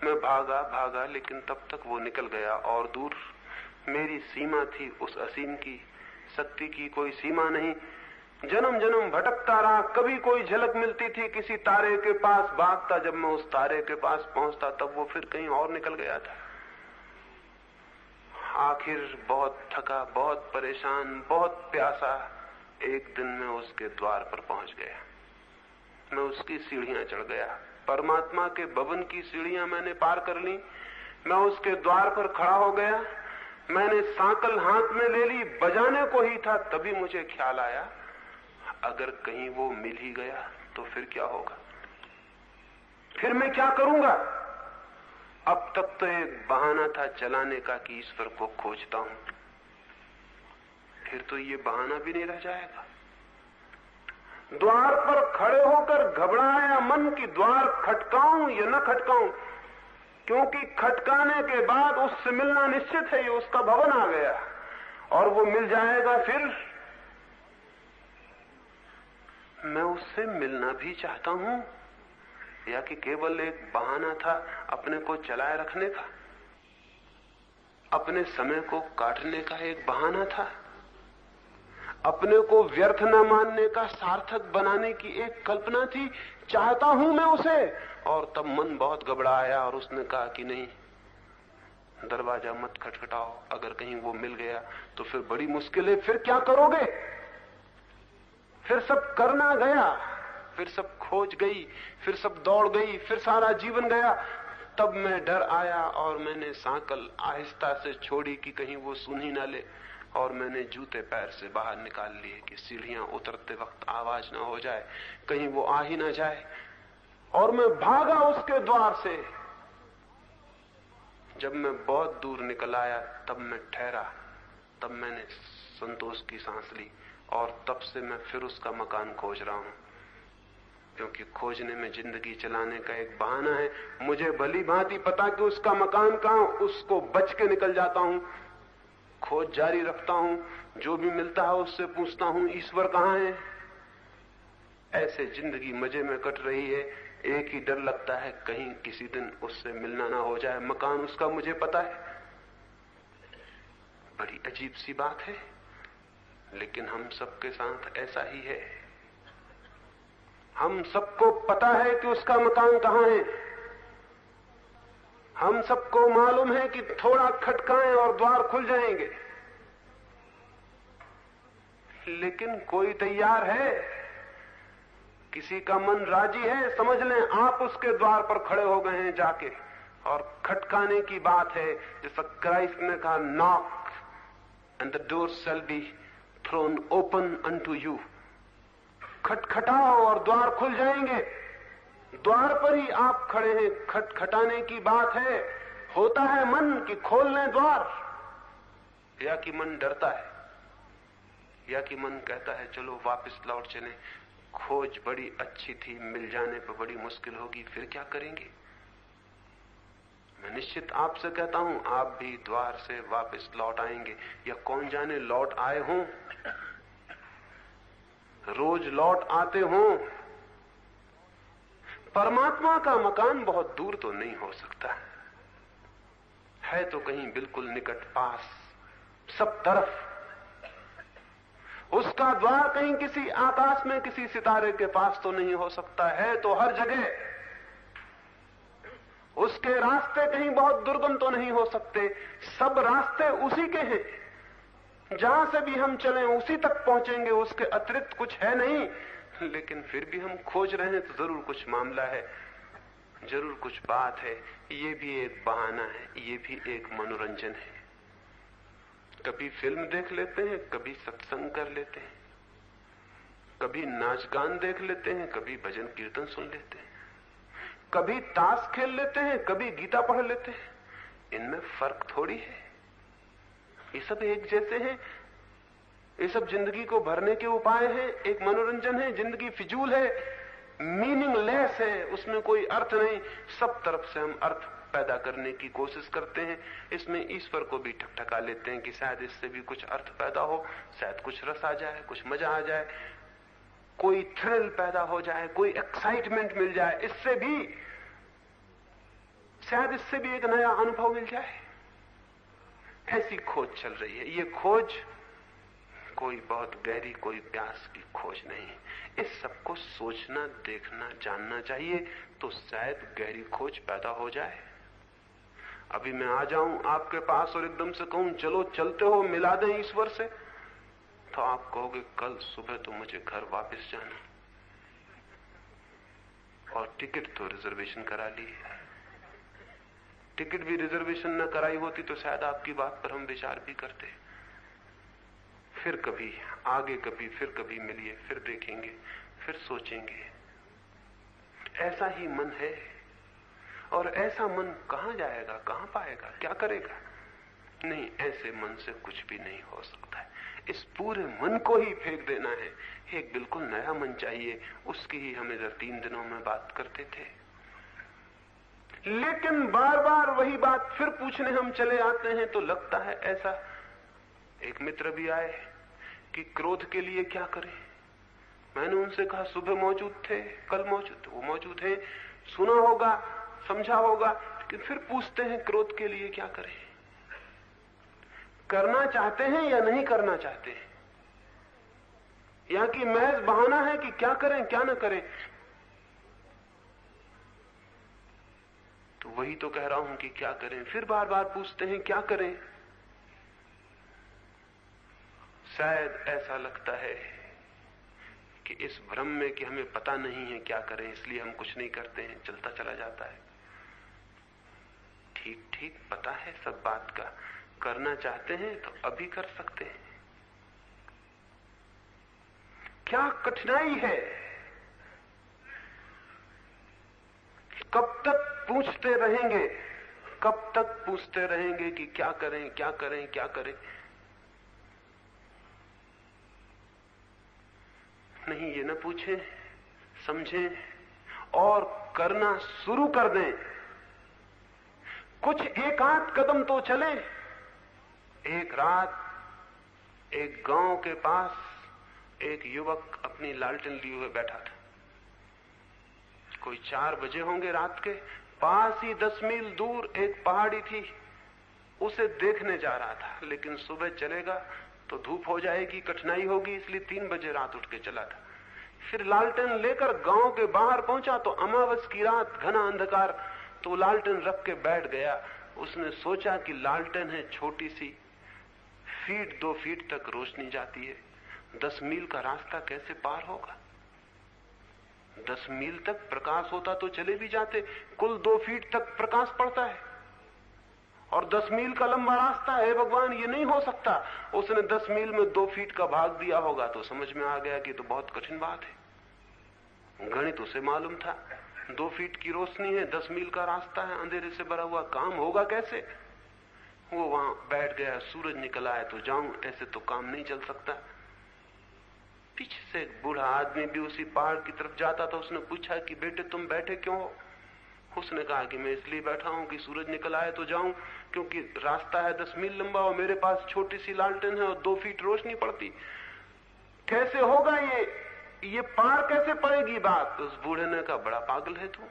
मैं भागा भागा, लेकिन तब तक वो निकल गया और दूर। मेरी सीमा थी उस असीम की, शक्ति की कोई सीमा नहीं। जन्म जन्म भटकता रहा, कभी कोई झलक मिलती थी किसी तारे के पास भागता। जब मैं उस तारे के पास पहुंचता तब वो फिर कहीं और निकल गया था। आखिर बहुत थका, बहुत परेशान, बहुत प्यासा, एक दिन मैं उसके द्वार पर पहुंच गया। मैं उसकी सीढ़ियां चढ़ गया। परमात्मा के भवन की सीढ़ियां मैंने पार कर ली। मैं उसके द्वार पर खड़ा हो गया। मैंने सांकल हाथ में ले ली, बजाने को ही था, तभी मुझे ख्याल आया, अगर कहीं वो मिल ही गया तो फिर क्या होगा, फिर मैं क्या करूंगा। अब तक तो एक बहाना था चलाने का कि ईश्वर को खोजता हूं, फिर तो ये बहाना भी नहीं रह जाएगा। द्वार पर खड़े होकर घबराया मन की द्वार खटकाऊं या न खटकाऊं, क्योंकि खटकाने के बाद उससे मिलना निश्चित है, ये उसका भवन आ गया और वो मिल जाएगा। फिर मैं उससे मिलना भी चाहता हूं या कि केवल एक बहाना था अपने को चलाए रखने का, अपने समय को काटने का एक बहाना था, अपने को व्यर्थ न मानने का, सार्थक बनाने की एक कल्पना थी। चाहता हूं मैं उसे। और तब मन बहुत घबराया और उसने कहा कि नहीं, दरवाजा मत खटखटाओ, अगर कहीं वो मिल गया तो फिर बड़ी मुश्किल है, फिर क्या करोगे। फिर सब करना गया, फिर सब खोज गई, फिर सब दौड़ गई, फिर सारा जीवन गया। तब मैं डर आया और मैंने सांकल आहिस्ता से छोड़ी कि कहीं वो सुन ही ना ले, और मैंने जूते पैर से बाहर निकाल लिए कि सीढ़ियां उतरते वक्त आवाज ना हो जाए, कहीं वो आ ही ना जाए। और मैं भागा उसके द्वार से। जब मैं बहुत दूर निकल आया तब मैं ठहरा, तब मैंने संतोष की सांस ली, और तब से मैं फिर उसका मकान खोज रहा हूं, क्योंकि खोजने में जिंदगी चलाने का एक बहाना है। मुझे भली भांति पता कि उसका मकान कहां, उसको बच के निकल जाता हूं, खोज जारी रखता हूं, जो भी मिलता है उससे पूछता हूं ईश्वर कहां है। ऐसे जिंदगी मजे में कट रही है। एक ही डर लगता है कहीं किसी दिन उससे मिलना ना हो जाए। मकान उसका मुझे पता है। बड़ी अजीब सी बात है, लेकिन हम सबके साथ ऐसा ही है। हम सबको पता है कि उसका मकान कहां है। हम सबको मालूम है कि थोड़ा खटकाएं और द्वार खुल जाएंगे, लेकिन कोई तैयार है, किसी का मन राजी है। समझ लें आप उसके द्वार पर खड़े हो गए हैं जाके, और खटकाने की बात है। जैसा क्राइस्ट ने कहा, knock and the door shall be thrown open unto you. खटखटाओ और द्वार खुल जाएंगे। द्वार पर ही आप खड़े हैं, खटखटाने की बात है। होता है मन कि खोल लें द्वार, या कि मन डरता है, या कि मन कहता है चलो वापस लौट चलें, खोज बड़ी अच्छी थी, मिल जाने पर बड़ी मुश्किल होगी, फिर क्या करेंगे। मैं निश्चित आपसे कहता हूं, आप भी द्वार से वापस लौट आएंगे, या कौन जाने लौट आए हों, रोज लौट आते हों। परमात्मा का मकान बहुत दूर तो नहीं हो सकता है, तो कहीं बिल्कुल निकट पास, सब तरफ। उसका द्वार कहीं किसी आकाश में किसी सितारे के पास तो नहीं हो सकता है, तो हर जगह। उसके रास्ते कहीं बहुत दुर्गम तो नहीं हो सकते, सब रास्ते उसी के हैं। जहां से भी हम चलें उसी तक पहुंचेंगे, उसके अतिरिक्त कुछ है नहीं। लेकिन फिर भी हम खोज रहे हैं तो जरूर कुछ मामला है, जरूर कुछ बात है। ये भी एक बहाना है, ये भी एक मनोरंजन है। कभी फिल्म देख लेते हैं, कभी सत्संग कर लेते हैं, कभी नाच गान देख लेते हैं, कभी भजन कीर्तन सुन लेते हैं, कभी ताश खेल लेते हैं, कभी गीता पढ़ लेते हैं। इनमें फर्क थोड़ी है। ये सब एक जैसे हैं, ये सब जिंदगी को भरने के उपाय हैं, एक मनोरंजन है। जिंदगी फिजूल है, मीनिंगलेस है, उसमें कोई अर्थ नहीं। सब तरफ से हम अर्थ पैदा करने की कोशिश करते हैं। इसमें ईश्वर को भी ठकठका लेते हैं कि शायद इससे भी कुछ अर्थ पैदा हो, शायद कुछ रस आ जाए, कुछ मजा आ जाए, कोई थ्रिल पैदा हो जाए, कोई एक्साइटमेंट मिल जाए, इससे भी शायद इससे भी एक नया अनुभव मिल जाए। ऐसी खोज चल रही है। ये खोज कोई बहुत गहरी, कोई प्यास की खोज नहीं है। इस सबको सोचना, देखना, जानना चाहिए, तो शायद गहरी खोज पैदा हो जाए। अभी मैं आ जाऊं आपके पास और एकदम से कहूं चलो चलते हो, मिला दें ईश्वर से, तो आप कहोगे कल सुबह तो मुझे घर वापस जाना, और टिकट तो रिजर्वेशन करा ली है। टिकट भी रिजर्वेशन न कराई होती तो शायद आपकी बात पर हम विचार भी करते। फिर कभी आगे, कभी फिर कभी मिलिए, फिर देखेंगे, फिर सोचेंगे। ऐसा ही मन है, और ऐसा मन कहां जाएगा, कहां पाएगा, क्या करेगा? नहीं, ऐसे मन से कुछ भी नहीं हो सकता है। इस पूरे मन को ही फेंक देना है। एक बिल्कुल नया मन चाहिए। उसकी ही हम इधर 3 दिनों में बात करते थे, लेकिन बार बार वही बात फिर पूछने हम चले आते हैं तो लगता है ऐसा। एक मित्र भी आए कि क्रोध के लिए क्या करें। मैंने उनसे कहा सुबह मौजूद थे, कल मौजूद थे, वो मौजूद हैं, सुना होगा, समझा होगा, लेकिन फिर पूछते हैं क्रोध के लिए क्या करें। करना चाहते हैं या नहीं करना चाहते हैं, या कि महज बहाना है कि क्या करें क्या ना करें। तो वही तो कह रहा हूं कि क्या करें। फिर बार बार पूछते हैं क्या करें। शायद ऐसा लगता है कि इस भ्रम में कि हमें पता नहीं है क्या करें, इसलिए हम कुछ नहीं करते हैं, चलता चला जाता है। ठीक ठीक पता है सब बात का, करना चाहते हैं तो अभी कर सकते हैं। क्या कठिनाई है? कब तक पूछते रहेंगे, कब तक पूछते रहेंगे कि क्या करें क्या करें क्या करें। नहीं, ये न पूछें, समझें और करना शुरू कर दें। कुछ एक आध कदम तो चले। एक रात एक गांव के पास एक युवक अपनी लालटेन लिए हुए बैठा था। कोई 4 बजे होंगे रात के। पास ही 10 मील दूर एक पहाड़ी थी, उसे देखने जा रहा था, लेकिन सुबह चलेगा तो धूप हो जाएगी, कठिनाई होगी, इसलिए 3 बजे रात उठ के चला था। फिर लालटेन लेकर गांव के बाहर पहुंचा तो अमावस की रात, घना अंधकार। तो लालटेन रख के बैठ गया। उसने सोचा कि लालटेन है छोटी सी, 2 फीट तक रोशनी जाती है, 10 मील का रास्ता कैसे पार होगा। 10 मील तक प्रकाश होता तो चले भी जाते, कुल 2 फीट तक प्रकाश पड़ता है, और 10 मील का लंबा रास्ता है। भगवान, ये नहीं हो सकता। उसने 10 मील में 2 फीट का भाग दिया होगा तो समझ में आ गया कि तो बहुत कठिन बात है। गणित उसे मालूम था, 2 फीट की रोशनी है, 10 मील का रास्ता है, अंधेरे से भरा हुआ, काम होगा कैसे। वो वहां बैठ गया। सूरज निकल आए तो जाऊं, ऐसे तो काम नहीं चल सकता। पीछे से एक बूढ़ा आदमी भी उसी पहाड़ की तरफ जाता था। उसने पूछा कि बेटे तुम बैठे क्यों हो। उसने कहा कि मैं इसलिए बैठा हूं कि सूरज निकल आए तो जाऊं, क्योंकि रास्ता है 10 मील लंबा और मेरे पास छोटी सी लालटेन है और 2 फीट रोशनी पड़ती। कैसे होगा ये पार कैसे पड़ेगी बात। उस बूढ़े ने कहा बड़ा पागल है तू,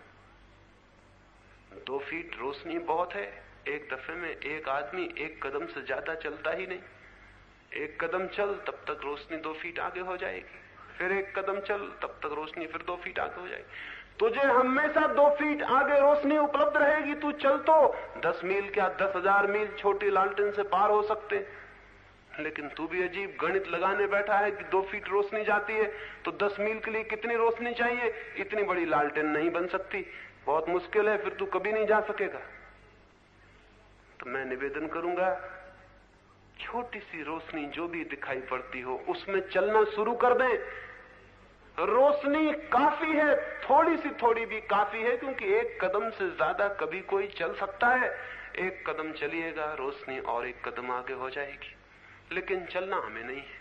2 फीट रोशनी बहुत है। एक दफे में एक आदमी 1 कदम से ज्यादा चलता ही नहीं। 1 कदम चल तब तक रोशनी 2 फीट आगे हो जाएगी, फिर 1 कदम चल तब तक रोशनी फिर 2 फीट आगे हो जाएगी। तुझे हमेशा 2 फीट आगे रोशनी उपलब्ध रहेगी। तू चल तो 10 मील क्या 10,000 मील छोटी लालटेन से पार हो सकते। लेकिन तू भी अजीब गणित लगाने बैठा है कि 2 फीट रोशनी जाती है तो 10 मील के लिए कितनी रोशनी चाहिए। इतनी बड़ी लालटेन नहीं बन सकती, बहुत मुश्किल है, फिर तू कभी नहीं जा सकेगा। तो मैं निवेदन करूंगा, छोटी सी रोशनी जो भी दिखाई पड़ती हो उसमें चलना शुरू कर दें। रोशनी काफी है, थोड़ी सी थोड़ी भी काफी है, क्योंकि 1 कदम से ज्यादा कभी कोई चल सकता है, एक कदम चलिएगा, रोशनी और एक कदम आगे हो जाएगी। लेकिन चलना हमें नहीं है।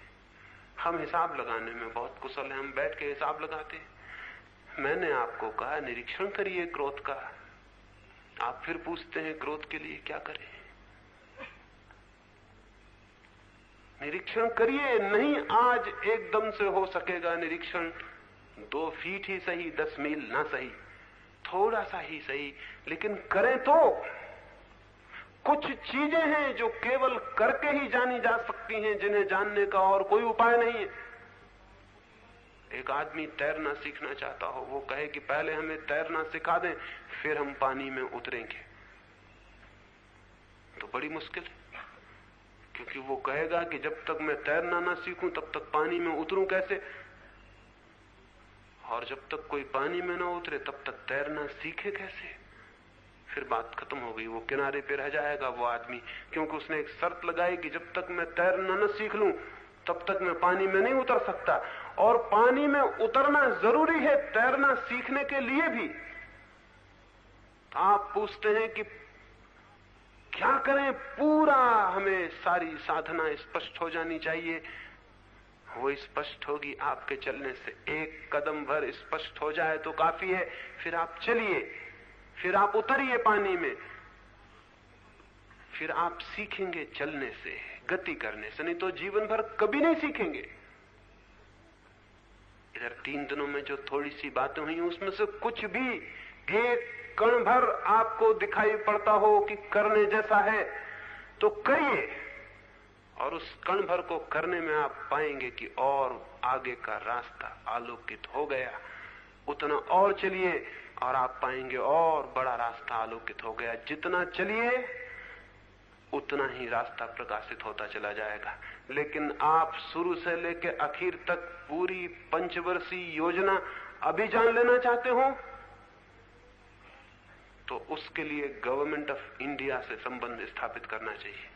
हम हिसाब लगाने में बहुत कुशल हैं, हम बैठ के हिसाब लगाते हैं। मैंने आपको कहा निरीक्षण करिए क्रोध का। आप फिर पूछते हैं क्रोध के लिए क्या करें? निरीक्षण करिए। नहीं आज एकदम से हो सकेगा निरीक्षण, 2 फीट ही सही, 10 मील ना सही, थोड़ा सा ही सही, लेकिन करें तो। कुछ चीजें हैं जो केवल करके ही जानी जा सकती हैं, जिन्हें जानने का और कोई उपाय नहीं है। एक आदमी तैरना सीखना चाहता हो, वो कहे कि पहले हमें तैरना सिखा दें, फिर हम पानी में उतरेंगे, तो बड़ी मुश्किल है। क्योंकि वो कहेगा कि जब तक मैं तैरना ना सीखूं तब तक पानी में उतरूं कैसे, और जब तक कोई पानी में ना उतरे तब तक तैरना सीखे कैसे। फिर बात खत्म हो गई, वो किनारे पे रह जाएगा वो आदमी, क्योंकि उसने एक शर्त लगाई कि जब तक मैं तैरना न सीख लूं तब तक मैं पानी में नहीं उतर सकता। और पानी में उतरना जरूरी है तैरना सीखने के लिए भी। तो आप पूछते हैं कि क्या करें? पूरा हमें सारी साधना स्पष्ट हो जानी चाहिए। वो स्पष्ट होगी आपके चलने से। एक कदम भर स्पष्ट हो जाए तो काफी है। फिर आप चलिए, फिर आप उतरिए पानी में, फिर आप सीखेंगे चलने से, गति करने से। नहीं तो जीवन भर कभी नहीं सीखेंगे। इधर 3 दिनों में जो थोड़ी सी बातें हुई उसमें से कुछ भी एक कण भर आपको दिखाई पड़ता हो कि करने जैसा है तो करिए, और उस कण भर को करने में आप पाएंगे कि और आगे का रास्ता आलोकित हो गया। उतना और चलिए और आप पाएंगे और बड़ा रास्ता आलोकित हो गया। जितना चलिए उतना ही रास्ता प्रकाशित होता चला जाएगा। लेकिन आप शुरू से लेकर आखिर तक पूरी 5 वर्षीय योजना अभी जान लेना चाहते हो तो उसके लिए गवर्नमेंट ऑफ इंडिया से संबंध स्थापित करना चाहिए।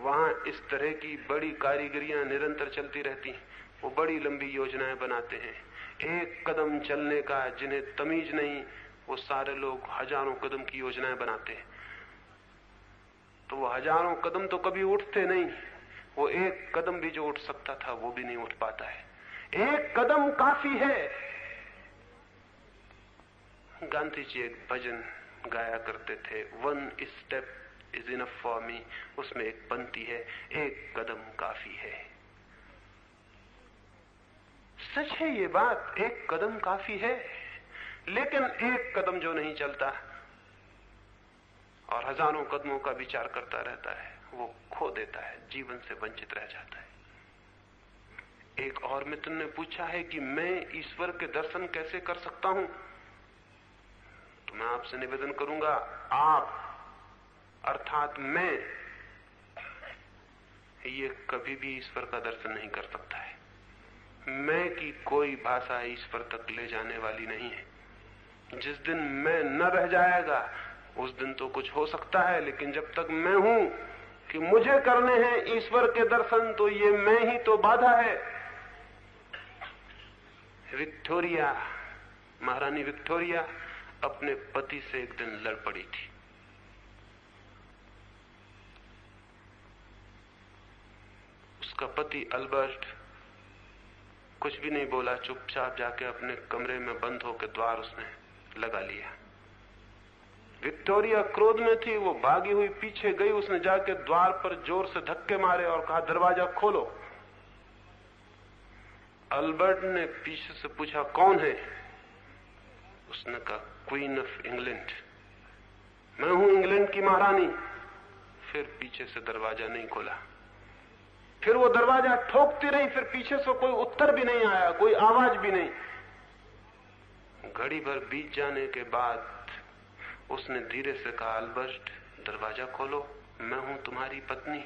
वहां इस तरह की बड़ी कारीगरियां निरंतर चलती रहती हैं। वो बड़ी लंबी योजनाएं बनाते हैं। एक कदम चलने का जिन्हें तमीज नहीं, वो सारे लोग हजारों कदम की योजनाएं बनाते हैं। तो वो हजारों कदम तो कभी उठते नहीं। वो एक कदम भी जो उठ सकता था वो भी नहीं उठ पाता है। एक कदम काफी है। गांधी जी एक भजन गाया करते थे, 1 step is enough for me. उसमें एक पंक्ति है, एक कदम काफी है। सच है ये बात, एक कदम काफी है। लेकिन एक कदम जो नहीं चलता और हजारों कदमों का विचार करता रहता है वो खो देता है, जीवन से वंचित रह जाता है। एक और मित्र ने पूछा है कि मैं ईश्वर के दर्शन कैसे कर सकता हूं? तो मैं आपसे निवेदन करूंगा, आप अर्थात मैं ये कभी भी ईश्वर का दर्शन नहीं कर सकता है। मैं की कोई भाषा ईश्वर तक ले जाने वाली नहीं है। जिस दिन मैं न रह जाएगा उस दिन तो कुछ हो सकता है, लेकिन जब तक मैं हूं कि मुझे करने हैं ईश्वर के दर्शन, तो ये मैं ही तो बाधा है। विक्टोरिया, महारानी विक्टोरिया अपने पति से एक दिन लड़ पड़ी थी। उसका पति अल्बर्ट कुछ भी नहीं बोला, चुपचाप जाके अपने कमरे में बंद होकर द्वार उसने लगा लिया। विक्टोरिया क्रोध में थी, वो भागी हुई पीछे गई। उसने जाके द्वार पर जोर से धक्के मारे और कहा, दरवाजा खोलो। अल्बर्ट ने पीछे से पूछा, कौन है? उसने कहा, क्वीन ऑफ इंग्लैंड, मैं हूं इंग्लैंड की महारानी। फिर पीछे से दरवाजा नहीं खोला। फिर वो दरवाजा ठोकती रही, फिर पीछे से कोई उत्तर भी नहीं आया, कोई आवाज भी नहीं। घड़ी भर बीत जाने के बाद उसने धीरे से कहा, अल्बर्ट दरवाजा खोलो, मैं हूं तुम्हारी पत्नी।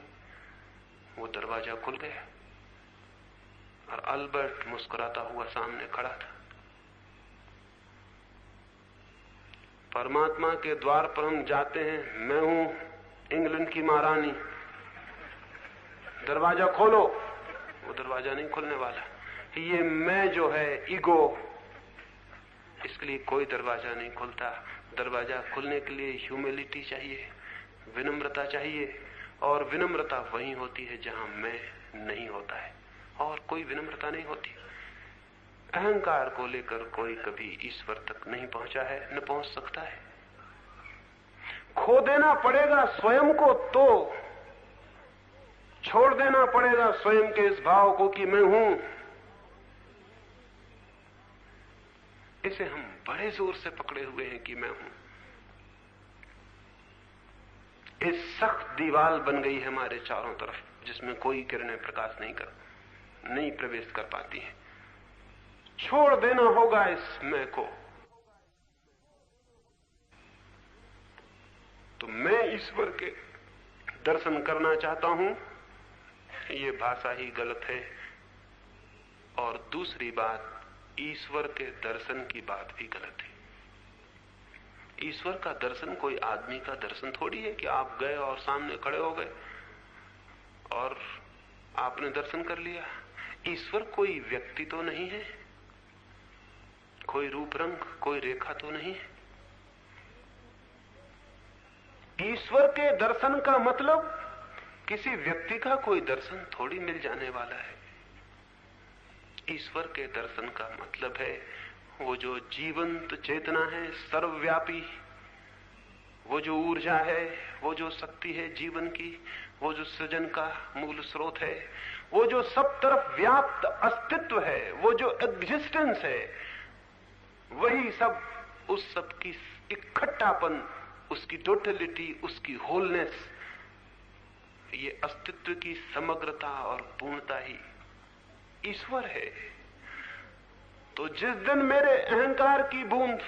वो दरवाजा खुल गया और अल्बर्ट मुस्कुराता हुआ सामने खड़ा था। परमात्मा के द्वार पर हम जाते हैं, मैं हूं इंग्लैंड की महारानी, दरवाजा खोलो। वो दरवाजा नहीं खुलने वाला। ये मैं जो है ईगो, इसके लिए कोई दरवाजा नहीं खुलता। दरवाजा खुलने के लिए ह्यूमिलिटी चाहिए, विनम्रता चाहिए, और विनम्रता वहीं होती है जहां मैं नहीं होता है, और कोई विनम्रता नहीं होती। अहंकार को लेकर कोई कभी ईश्वर तक नहीं पहुंचा है, न पहुंच सकता है। खो देना पड़ेगा स्वयं को, तो छोड़ देना पड़ेगा स्वयं के इस भाव को कि मैं हूं। इसे हम बड़े जोर से पकड़े हुए हैं कि मैं हूं। इस सख्त दीवार बन गई है हमारे चारों तरफ, जिसमें कोई किरणें प्रकाश नहीं प्रवेश कर पाती है। छोड़ देना होगा इस मैं को। तो मैं ईश्वर के दर्शन करना चाहता हूं, ये भाषा ही गलत है। और दूसरी बात, ईश्वर के दर्शन की बात भी गलत है। ईश्वर का दर्शन कोई आदमी का दर्शन थोड़ी है कि आप गए और सामने खड़े हो गए और आपने दर्शन कर लिया। ईश्वर कोई व्यक्ति तो नहीं है, कोई रूप रंग, कोई रेखा तो नहीं है। ईश्वर के दर्शन का मतलब किसी व्यक्ति का कोई दर्शन थोड़ी मिल जाने वाला है। ईश्वर के दर्शन का मतलब है वो जो जीवंत चेतना है, सर्वव्यापी, वो जो ऊर्जा है, वो जो शक्ति है जीवन की, वो जो सृजन का मूल स्रोत है, वो जो सब तरफ व्याप्त अस्तित्व है, वो जो एग्जिस्टेंस है, वही सब, उस सब की इकट्ठापन, उसकी टोटलिटी, उसकी होलनेस, ये अस्तित्व की समग्रता और पूर्णता ही ईश्वर है। तो जिस दिन मेरे अहंकार की बूंद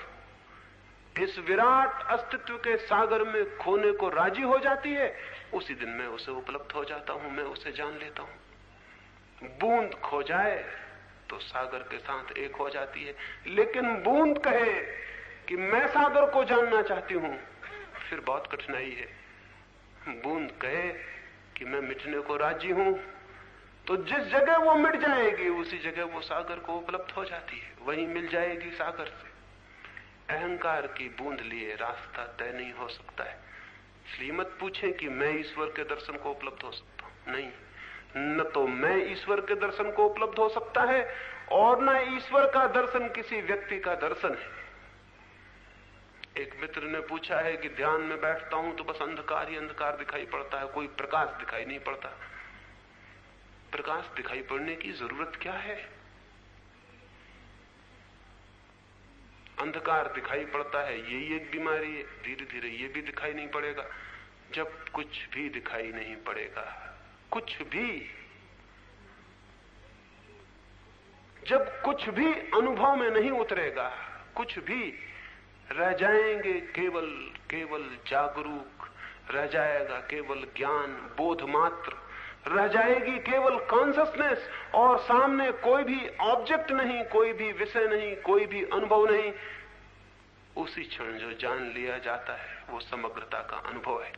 इस विराट अस्तित्व के सागर में खोने को राजी हो जाती है, उसी दिन मैं उसे उपलब्ध हो जाता हूं, मैं उसे जान लेता हूं। बूंद खो जाए तो सागर के साथ एक हो जाती है, लेकिन बूंद कहे कि मैं सागर को जानना चाहती हूं, फिर बहुत कठिनाई है। बूंद कहे कि मैं मिटने को राजी हूं, तो जिस जगह वो मिट जाएगी उसी जगह वो सागर को उपलब्ध हो जाती है, वहीं मिल जाएगी सागर से। अहंकार की बूंद लिए रास्ता तय नहीं हो सकता है। इसलिए मत पूछें कि मैं ईश्वर के दर्शन को उपलब्ध हो सकता हूं, नहीं। न तो मैं ईश्वर के दर्शन को उपलब्ध हो सकता है, और न ईश्वर का दर्शन किसी व्यक्ति का दर्शन है। एक मित्र ने पूछा है कि ध्यान में बैठता हूं तो बस अंधकार ही अंधकार दिखाई पड़ता है, कोई प्रकाश दिखाई नहीं पड़ता। प्रकाश दिखाई पड़ने की जरूरत क्या है? अंधकार दिखाई पड़ता है, यही एक बीमारी है। धीरे धीरे ये भी दिखाई नहीं पड़ेगा। जब कुछ भी दिखाई नहीं पड़ेगा, कुछ भी, जब कुछ भी अनुभव में नहीं उतरेगा, कुछ भी, रह जाएंगे केवल केवल जागरूक, रह जाएगा केवल ज्ञान, बोध मात्र, रह जाएगी केवल कॉन्शसनेस, और सामने कोई भी ऑब्जेक्ट नहीं, कोई भी विषय नहीं, कोई भी अनुभव नहीं। उसी क्षण जो जान लिया जाता है वो समग्रता का अनुभव है।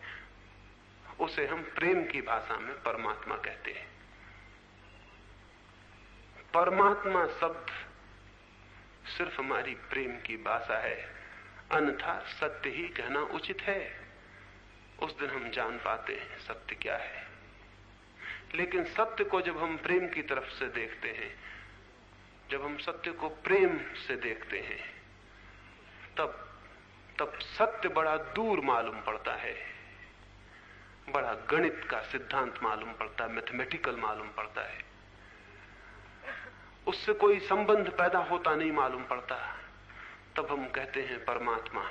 उसे हम प्रेम की भाषा में परमात्मा कहते हैं। परमात्मा शब्द सिर्फ हमारी प्रेम की भाषा है, अन्यथा सत्य ही कहना उचित है। उस दिन हम जान पाते हैं सत्य क्या है। लेकिन सत्य को जब हम प्रेम की तरफ से देखते हैं, जब हम सत्य को प्रेम से देखते हैं, तब सत्य बड़ा दूर मालूम पड़ता है, बड़ा गणित का सिद्धांत मालूम पड़ता है, मैथमेटिकल मालूम पड़ता है। उससे कोई संबंध पैदा होता नहीं मालूम पड़ता। तब हम कहते हैं परमात्मा,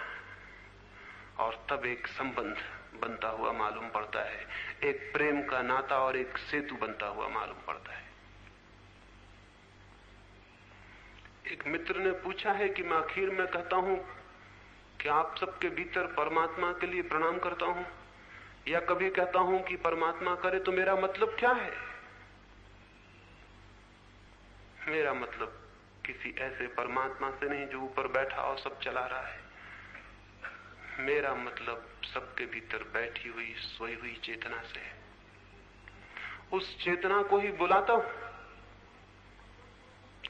और तब एक संबंध बनता हुआ मालूम पड़ता है, एक प्रेम का नाता और एक सेतु बनता हुआ मालूम पड़ता है। एक मित्र ने पूछा है कि मैं आखिर में कहता हूं कि आप सबके भीतर परमात्मा के लिए प्रणाम करता हूं, या कभी कहता हूं कि परमात्मा करे, तो मेरा मतलब क्या है? मेरा मतलब किसी ऐसे परमात्मा से नहीं जो ऊपर बैठा और सब चला रहा है। मेरा मतलब सबके भीतर बैठी हुई, सोई हुई चेतना से है। उस चेतना को ही बुलाता हूं।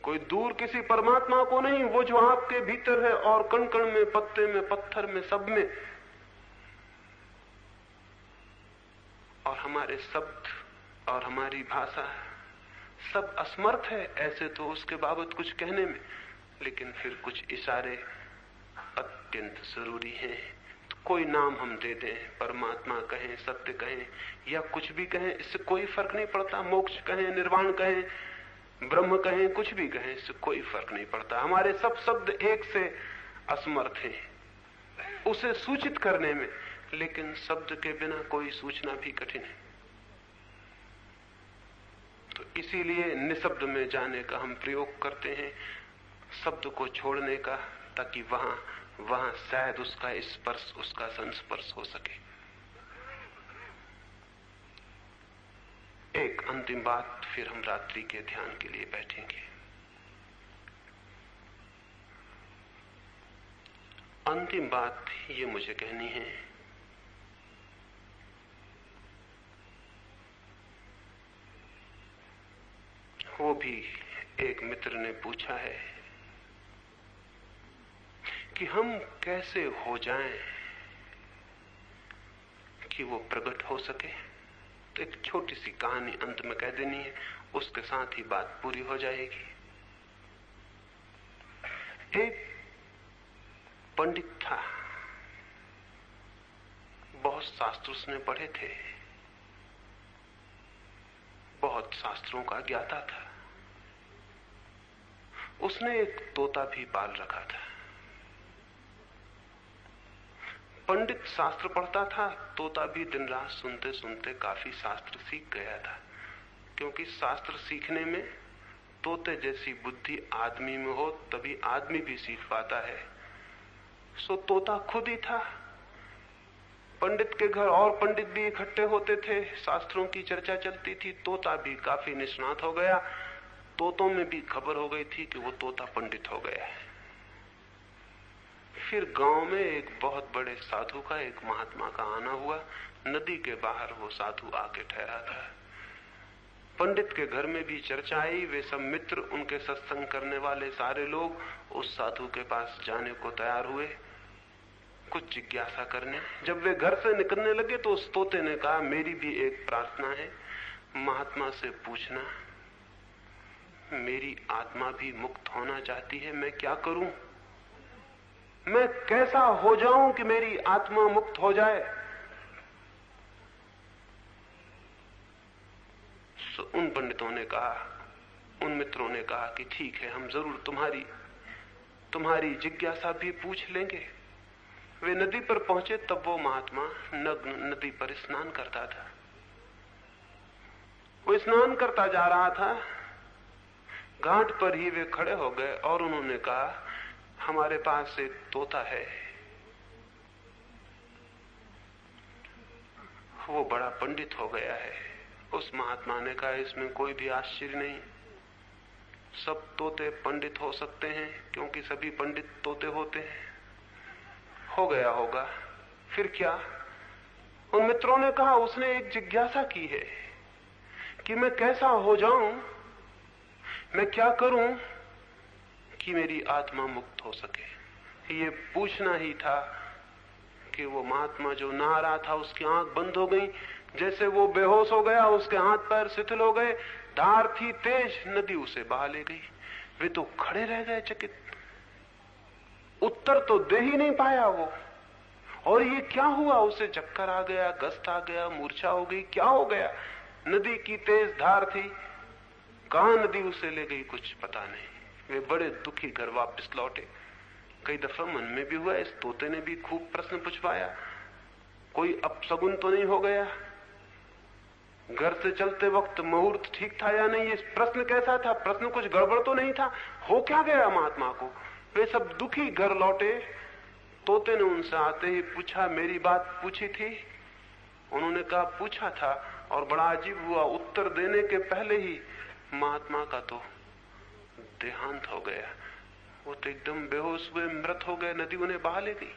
कोई दूर किसी परमात्मा को नहीं, वो जो आपके भीतर है और कण कण में, पत्ते में, पत्थर में, सब में। और हमारे शब्द और हमारी भाषा सब असमर्थ है ऐसे तो उसके बाबत कुछ कहने में, लेकिन फिर कुछ इशारे अत्यंत जरूरी हैं। तो कोई नाम हम दे दें, परमात्मा कहें, सत्य कहें या कुछ भी कहें, इससे कोई फर्क नहीं पड़ता। मोक्ष कहें, निर्वाण कहें, ब्रह्म कहें, कुछ भी कहें, इससे कोई फर्क नहीं पड़ता। हमारे सब शब्द एक से असमर्थ हैं उसे सूचित करने में, लेकिन शब्द के बिना कोई सूचना भी कठिन है। तो इसीलिए निशब्द में जाने का हम प्रयोग करते हैं, शब्द को छोड़ने का, ताकि वहां शायद उसका स्पर्श, उसका संस्पर्श हो सके। एक अंतिम बात, फिर हम रात्रि के ध्यान के लिए बैठेंगे। अंतिम बात ये मुझे कहनी है, वो भी एक मित्र ने पूछा है कि हम कैसे हो जाएं कि वो प्रकट हो सके। तो एक छोटी सी कहानी अंत में कह देनी है, उसके साथ ही बात पूरी हो जाएगी। एक पंडित था, बहुत शास्त्र उसने पढ़े थे, बहुत शास्त्रों का ज्ञाता था। उसने एक तोता भी पाल रखा था। पंडित शास्त्र पढ़ता था, तोता भी दिन रात सुनते सुनते काफी शास्त्र सीख गया था, क्योंकि शास्त्र सीखने में तोते जैसी बुद्धि आदमी में हो तभी आदमी भी सीख पाता है। सो तोता खुद ही था। पंडित के घर और पंडित भी इकट्ठे होते थे, शास्त्रों की चर्चा चलती थी, तोता भी काफी निष्णात हो गया। तोतों में भी खबर हो गई थी कि वो तोता पंडित हो गया है। फिर गांव में एक बहुत बड़े साधु का, एक महात्मा का आना हुआ। नदी के बाहर वो साधु आके ठहरा था। पंडित के घर में भी चर्चा आई। वे सब मित्र, उनके सत्संग करने वाले सारे लोग उस साधु के पास जाने को तैयार हुए, कुछ जिज्ञासा करने। जब वे घर से निकलने लगे तो उस तोते ने कहा, मेरी भी एक प्रार्थना है, महात्मा से पूछना, मेरी आत्मा भी मुक्त होना चाहती है, मैं क्या करूं? मैं कैसा हो जाऊं कि मेरी आत्मा मुक्त हो जाए? उन पंडितों ने कहा, उन मित्रों ने कहा कि ठीक है, हम जरूर तुम्हारी जिज्ञासा भी पूछ लेंगे। वे नदी पर पहुंचे, तब वो महात्मा नग्न नदी पर स्नान करता था। वो स्नान करता जा रहा था, घाट पर ही वे खड़े हो गए और उन्होंने कहा, हमारे पास एक तोता है, वो बड़ा पंडित हो गया है। उस महात्मा ने कहा, इसमें कोई भी आश्चर्य नहीं, सब तोते पंडित हो सकते हैं, क्योंकि सभी पंडित तोते होते हैं। हो गया होगा, फिर क्या? उन मित्रों ने कहा, उसने एक जिज्ञासा की है कि मैं कैसा हो जाऊं, मैं क्या करूं कि मेरी आत्मा मुक्त हो सके। ये पूछना ही था कि वो महात्मा जो नहा रहा था, उसकी आंख बंद हो गई, जैसे वो बेहोश हो गया, उसके हाथ पैर शिथिल हो गए। धार थी तेज, नदी उसे बहा ले गई। वे तो खड़े रह गए चकित, उत्तर तो दे ही नहीं पाया वो। और ये क्या हुआ? उसे चक्कर आ गया, गस्त आ गया, मूर्छा हो गई, क्या हो गया? नदी की तेज धार थी, कहां नदी उसे ले गई कुछ पता नहीं। वे बड़े दुखी घर वापस लौटे। कई दफा मन में भी हुआ, इस तोते ने भी खूब प्रश्न पूछवाया, कोई अपशगुन तो नहीं हो गया? घर से चलते वक्त मुहूर्त ठीक था या नहीं? ये प्रश्न कैसा था? प्रश्न कुछ गड़बड़ तो नहीं था? हो क्या गया महात्मा को? वे सब दुखी घर लौटे। तोते ने उनसे आते ही पूछा, मेरी बात पूछी थी? उन्होंने कहा, पूछा था। और बड़ा अजीब हुआ, उत्तर देने के पहले ही महात्मा का तो देहांत हो गया। वो तो एकदम बेहोश हुए, मृत हो गए, नदी उन्हें बहा ले गई।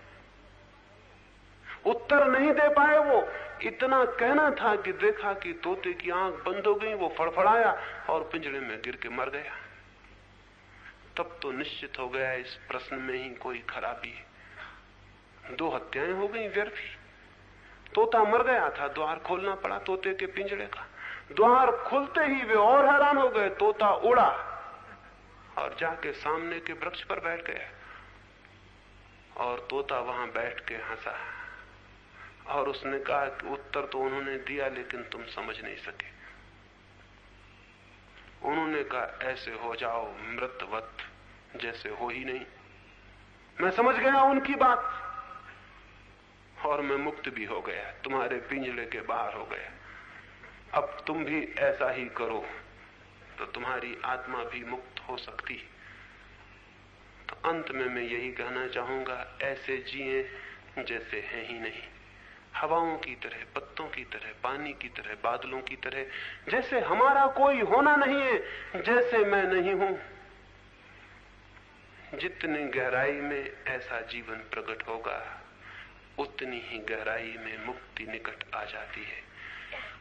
उत्तर नहीं दे पाए वो। इतना कहना था कि देखा कि तोते की आंख बंद हो गई, वो फड़फड़ाया और पिंजरे में गिर के मर गया। तब तो निश्चित हो गया इस प्रश्न में ही कोई खराबी है। 2 हत्याएं हो गई व्यर्थ ही। तोता मर गया था, द्वार खोलना पड़ा तोते के पिंजरे का। द्वार खुलते ही वे और हैरान हो गए। तोता उड़ा और जाके सामने के वृक्ष पर बैठ गया और तोता वहां बैठ के हंसा और उसने कहा कि उत्तर तो उन्होंने दिया लेकिन तुम समझ नहीं सके। उन्होंने कहा ऐसे हो जाओ मृतवत जैसे हो ही नहीं। मैं समझ गया उनकी बात और मैं मुक्त भी हो गया, तुम्हारे पिंजरे के बाहर हो गया। अब तुम भी ऐसा ही करो तो तुम्हारी आत्मा भी मुक्त हो सकती है। तो अंत में मैं यही कहना चाहूंगा, ऐसे जिए जैसे है ही नहीं, हवाओं की तरह, पत्तों की तरह, पानी की तरह, बादलों की तरह, जैसे हमारा कोई होना नहीं है, जैसे मैं नहीं हूं। जितनी गहराई में ऐसा जीवन प्रकट होगा उतनी ही गहराई में मुक्ति निकट आ जाती है।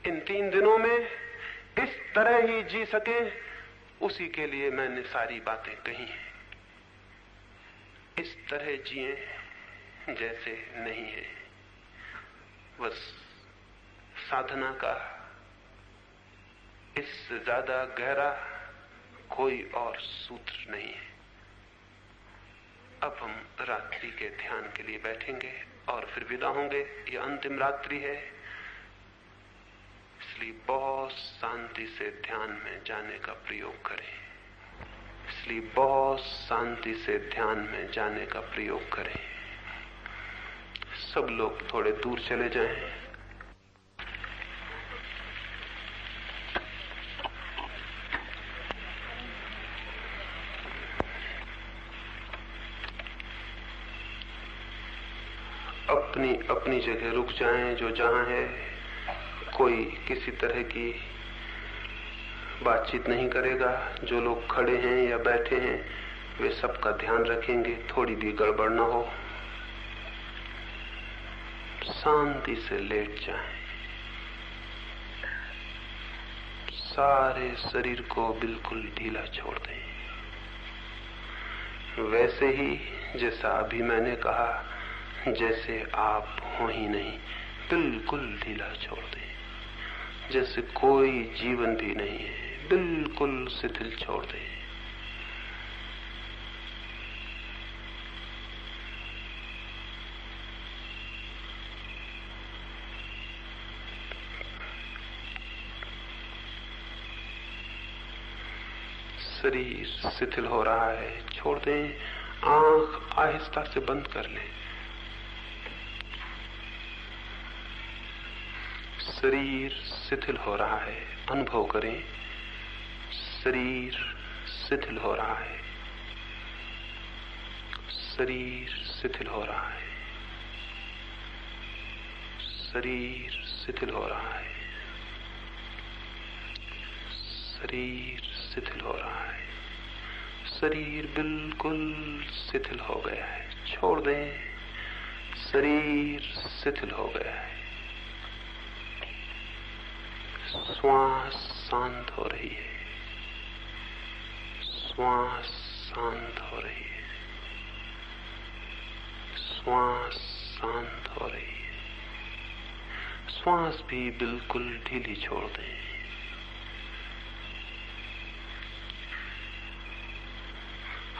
इन 3 दिनों में इस तरह ही जी सके उसी के लिए मैंने सारी बातें कही हैं। इस तरह जिए जैसे नहीं है। बस साधना का इससे ज्यादा गहरा कोई और सूत्र नहीं है। अब हम रात्रि के ध्यान के लिए बैठेंगे और फिर विदा होंगे। यह अंतिम रात्रि है, इसलिए बहुत शांति से ध्यान में जाने का प्रयोग करें। इसलिए बहुत शांति से ध्यान में जाने का प्रयोग करें। सब लोग थोड़े दूर चले जाएं। अपनी अपनी जगह रुक जाएं, जो जहां है। कोई किसी तरह की बातचीत नहीं करेगा। जो लोग खड़े हैं या बैठे हैं वे सबका ध्यान रखेंगे, थोड़ी भी गड़बड़ ना हो। शांति से लेट जाएं। सारे शरीर को बिल्कुल ढीला छोड़ दें, वैसे ही जैसा अभी मैंने कहा, जैसे आप हो ही नहीं, बिल्कुल ढीला छोड़ दें, जैसे कोई जीवन भी नहीं है, बिल्कुल शिथिल छोड़ दें। शरीर शिथिल हो रहा है, छोड़ दें। आंख आहिस्ता से बंद कर लें। शरीर शिथिल हो रहा है, अनुभव करें। शरीर शिथिल हो रहा है, शरीर शिथिल हो रहा है, शरीर शिथिल हो रहा है, शरीर शिथिल हो रहा है। शरीर बिल्कुल शिथिल हो गया है, छोड़ दें। शरीर शिथिल हो गया है। श्वास शांत हो रही है, श्वास शांत हो रही है, श्वास शांत हो रही है। श्वास भी बिल्कुल ढीली छोड़ दें।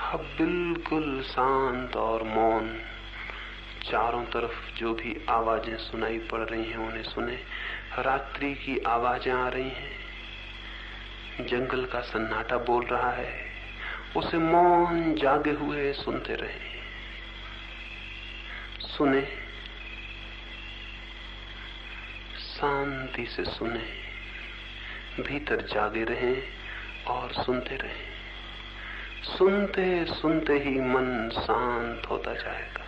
अब बिल्कुल शांत और मौन। चारों तरफ जो भी आवाजें सुनाई पड़ रही हैं उन्हें सुने। रात्रि की आवाजें आ रही हैं, जंगल का सन्नाटा बोल रहा है, उसे मौन जागे हुए सुनते रहें। सुने, शांति से सुने, भीतर जागे रहें और सुनते रहें। सुनते सुनते ही मन शांत होता जाएगा।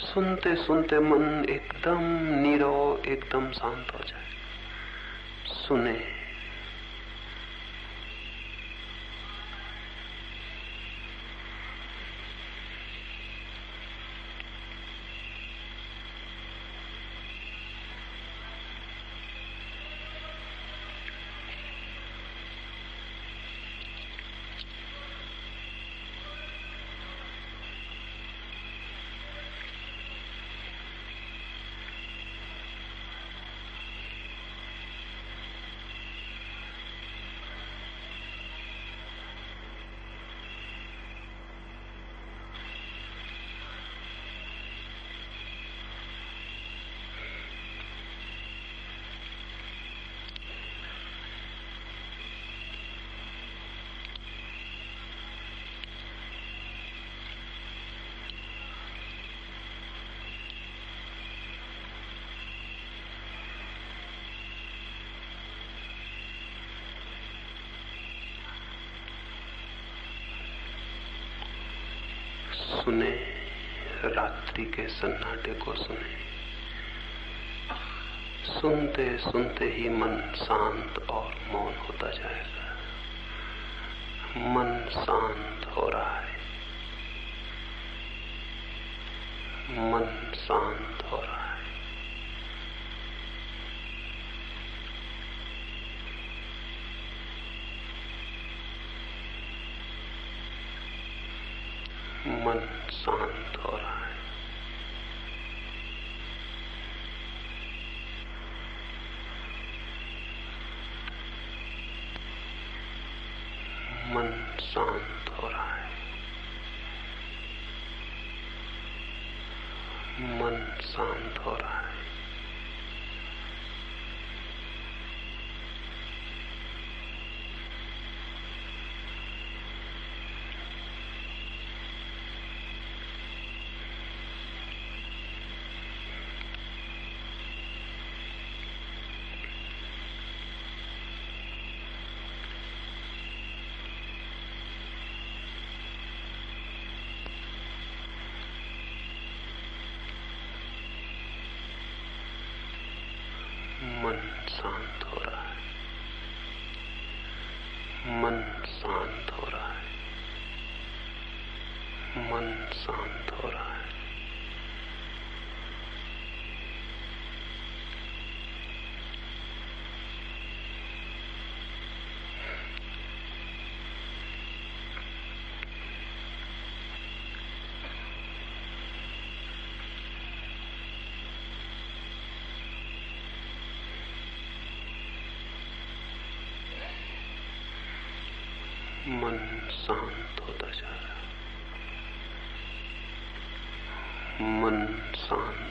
सुनते सुनते मन एकदम नीरव, एकदम शांत हो जाएगा। सुने, सुने, रात्रि के सन्नाटे को सुने। सुनते सुनते ही मन शांत और मौन होता जाएगा। मन शांत हो रहा है, मन शांत हो रहा है। मन शांत हो रहा है। मन शांत हो रहा है। मन शांत हो रहा है। मन शांत हो रहा है। मन शांत हो रहा है। मन शांत हो रहा है। मन शांत होता जा रहा है। मन शांत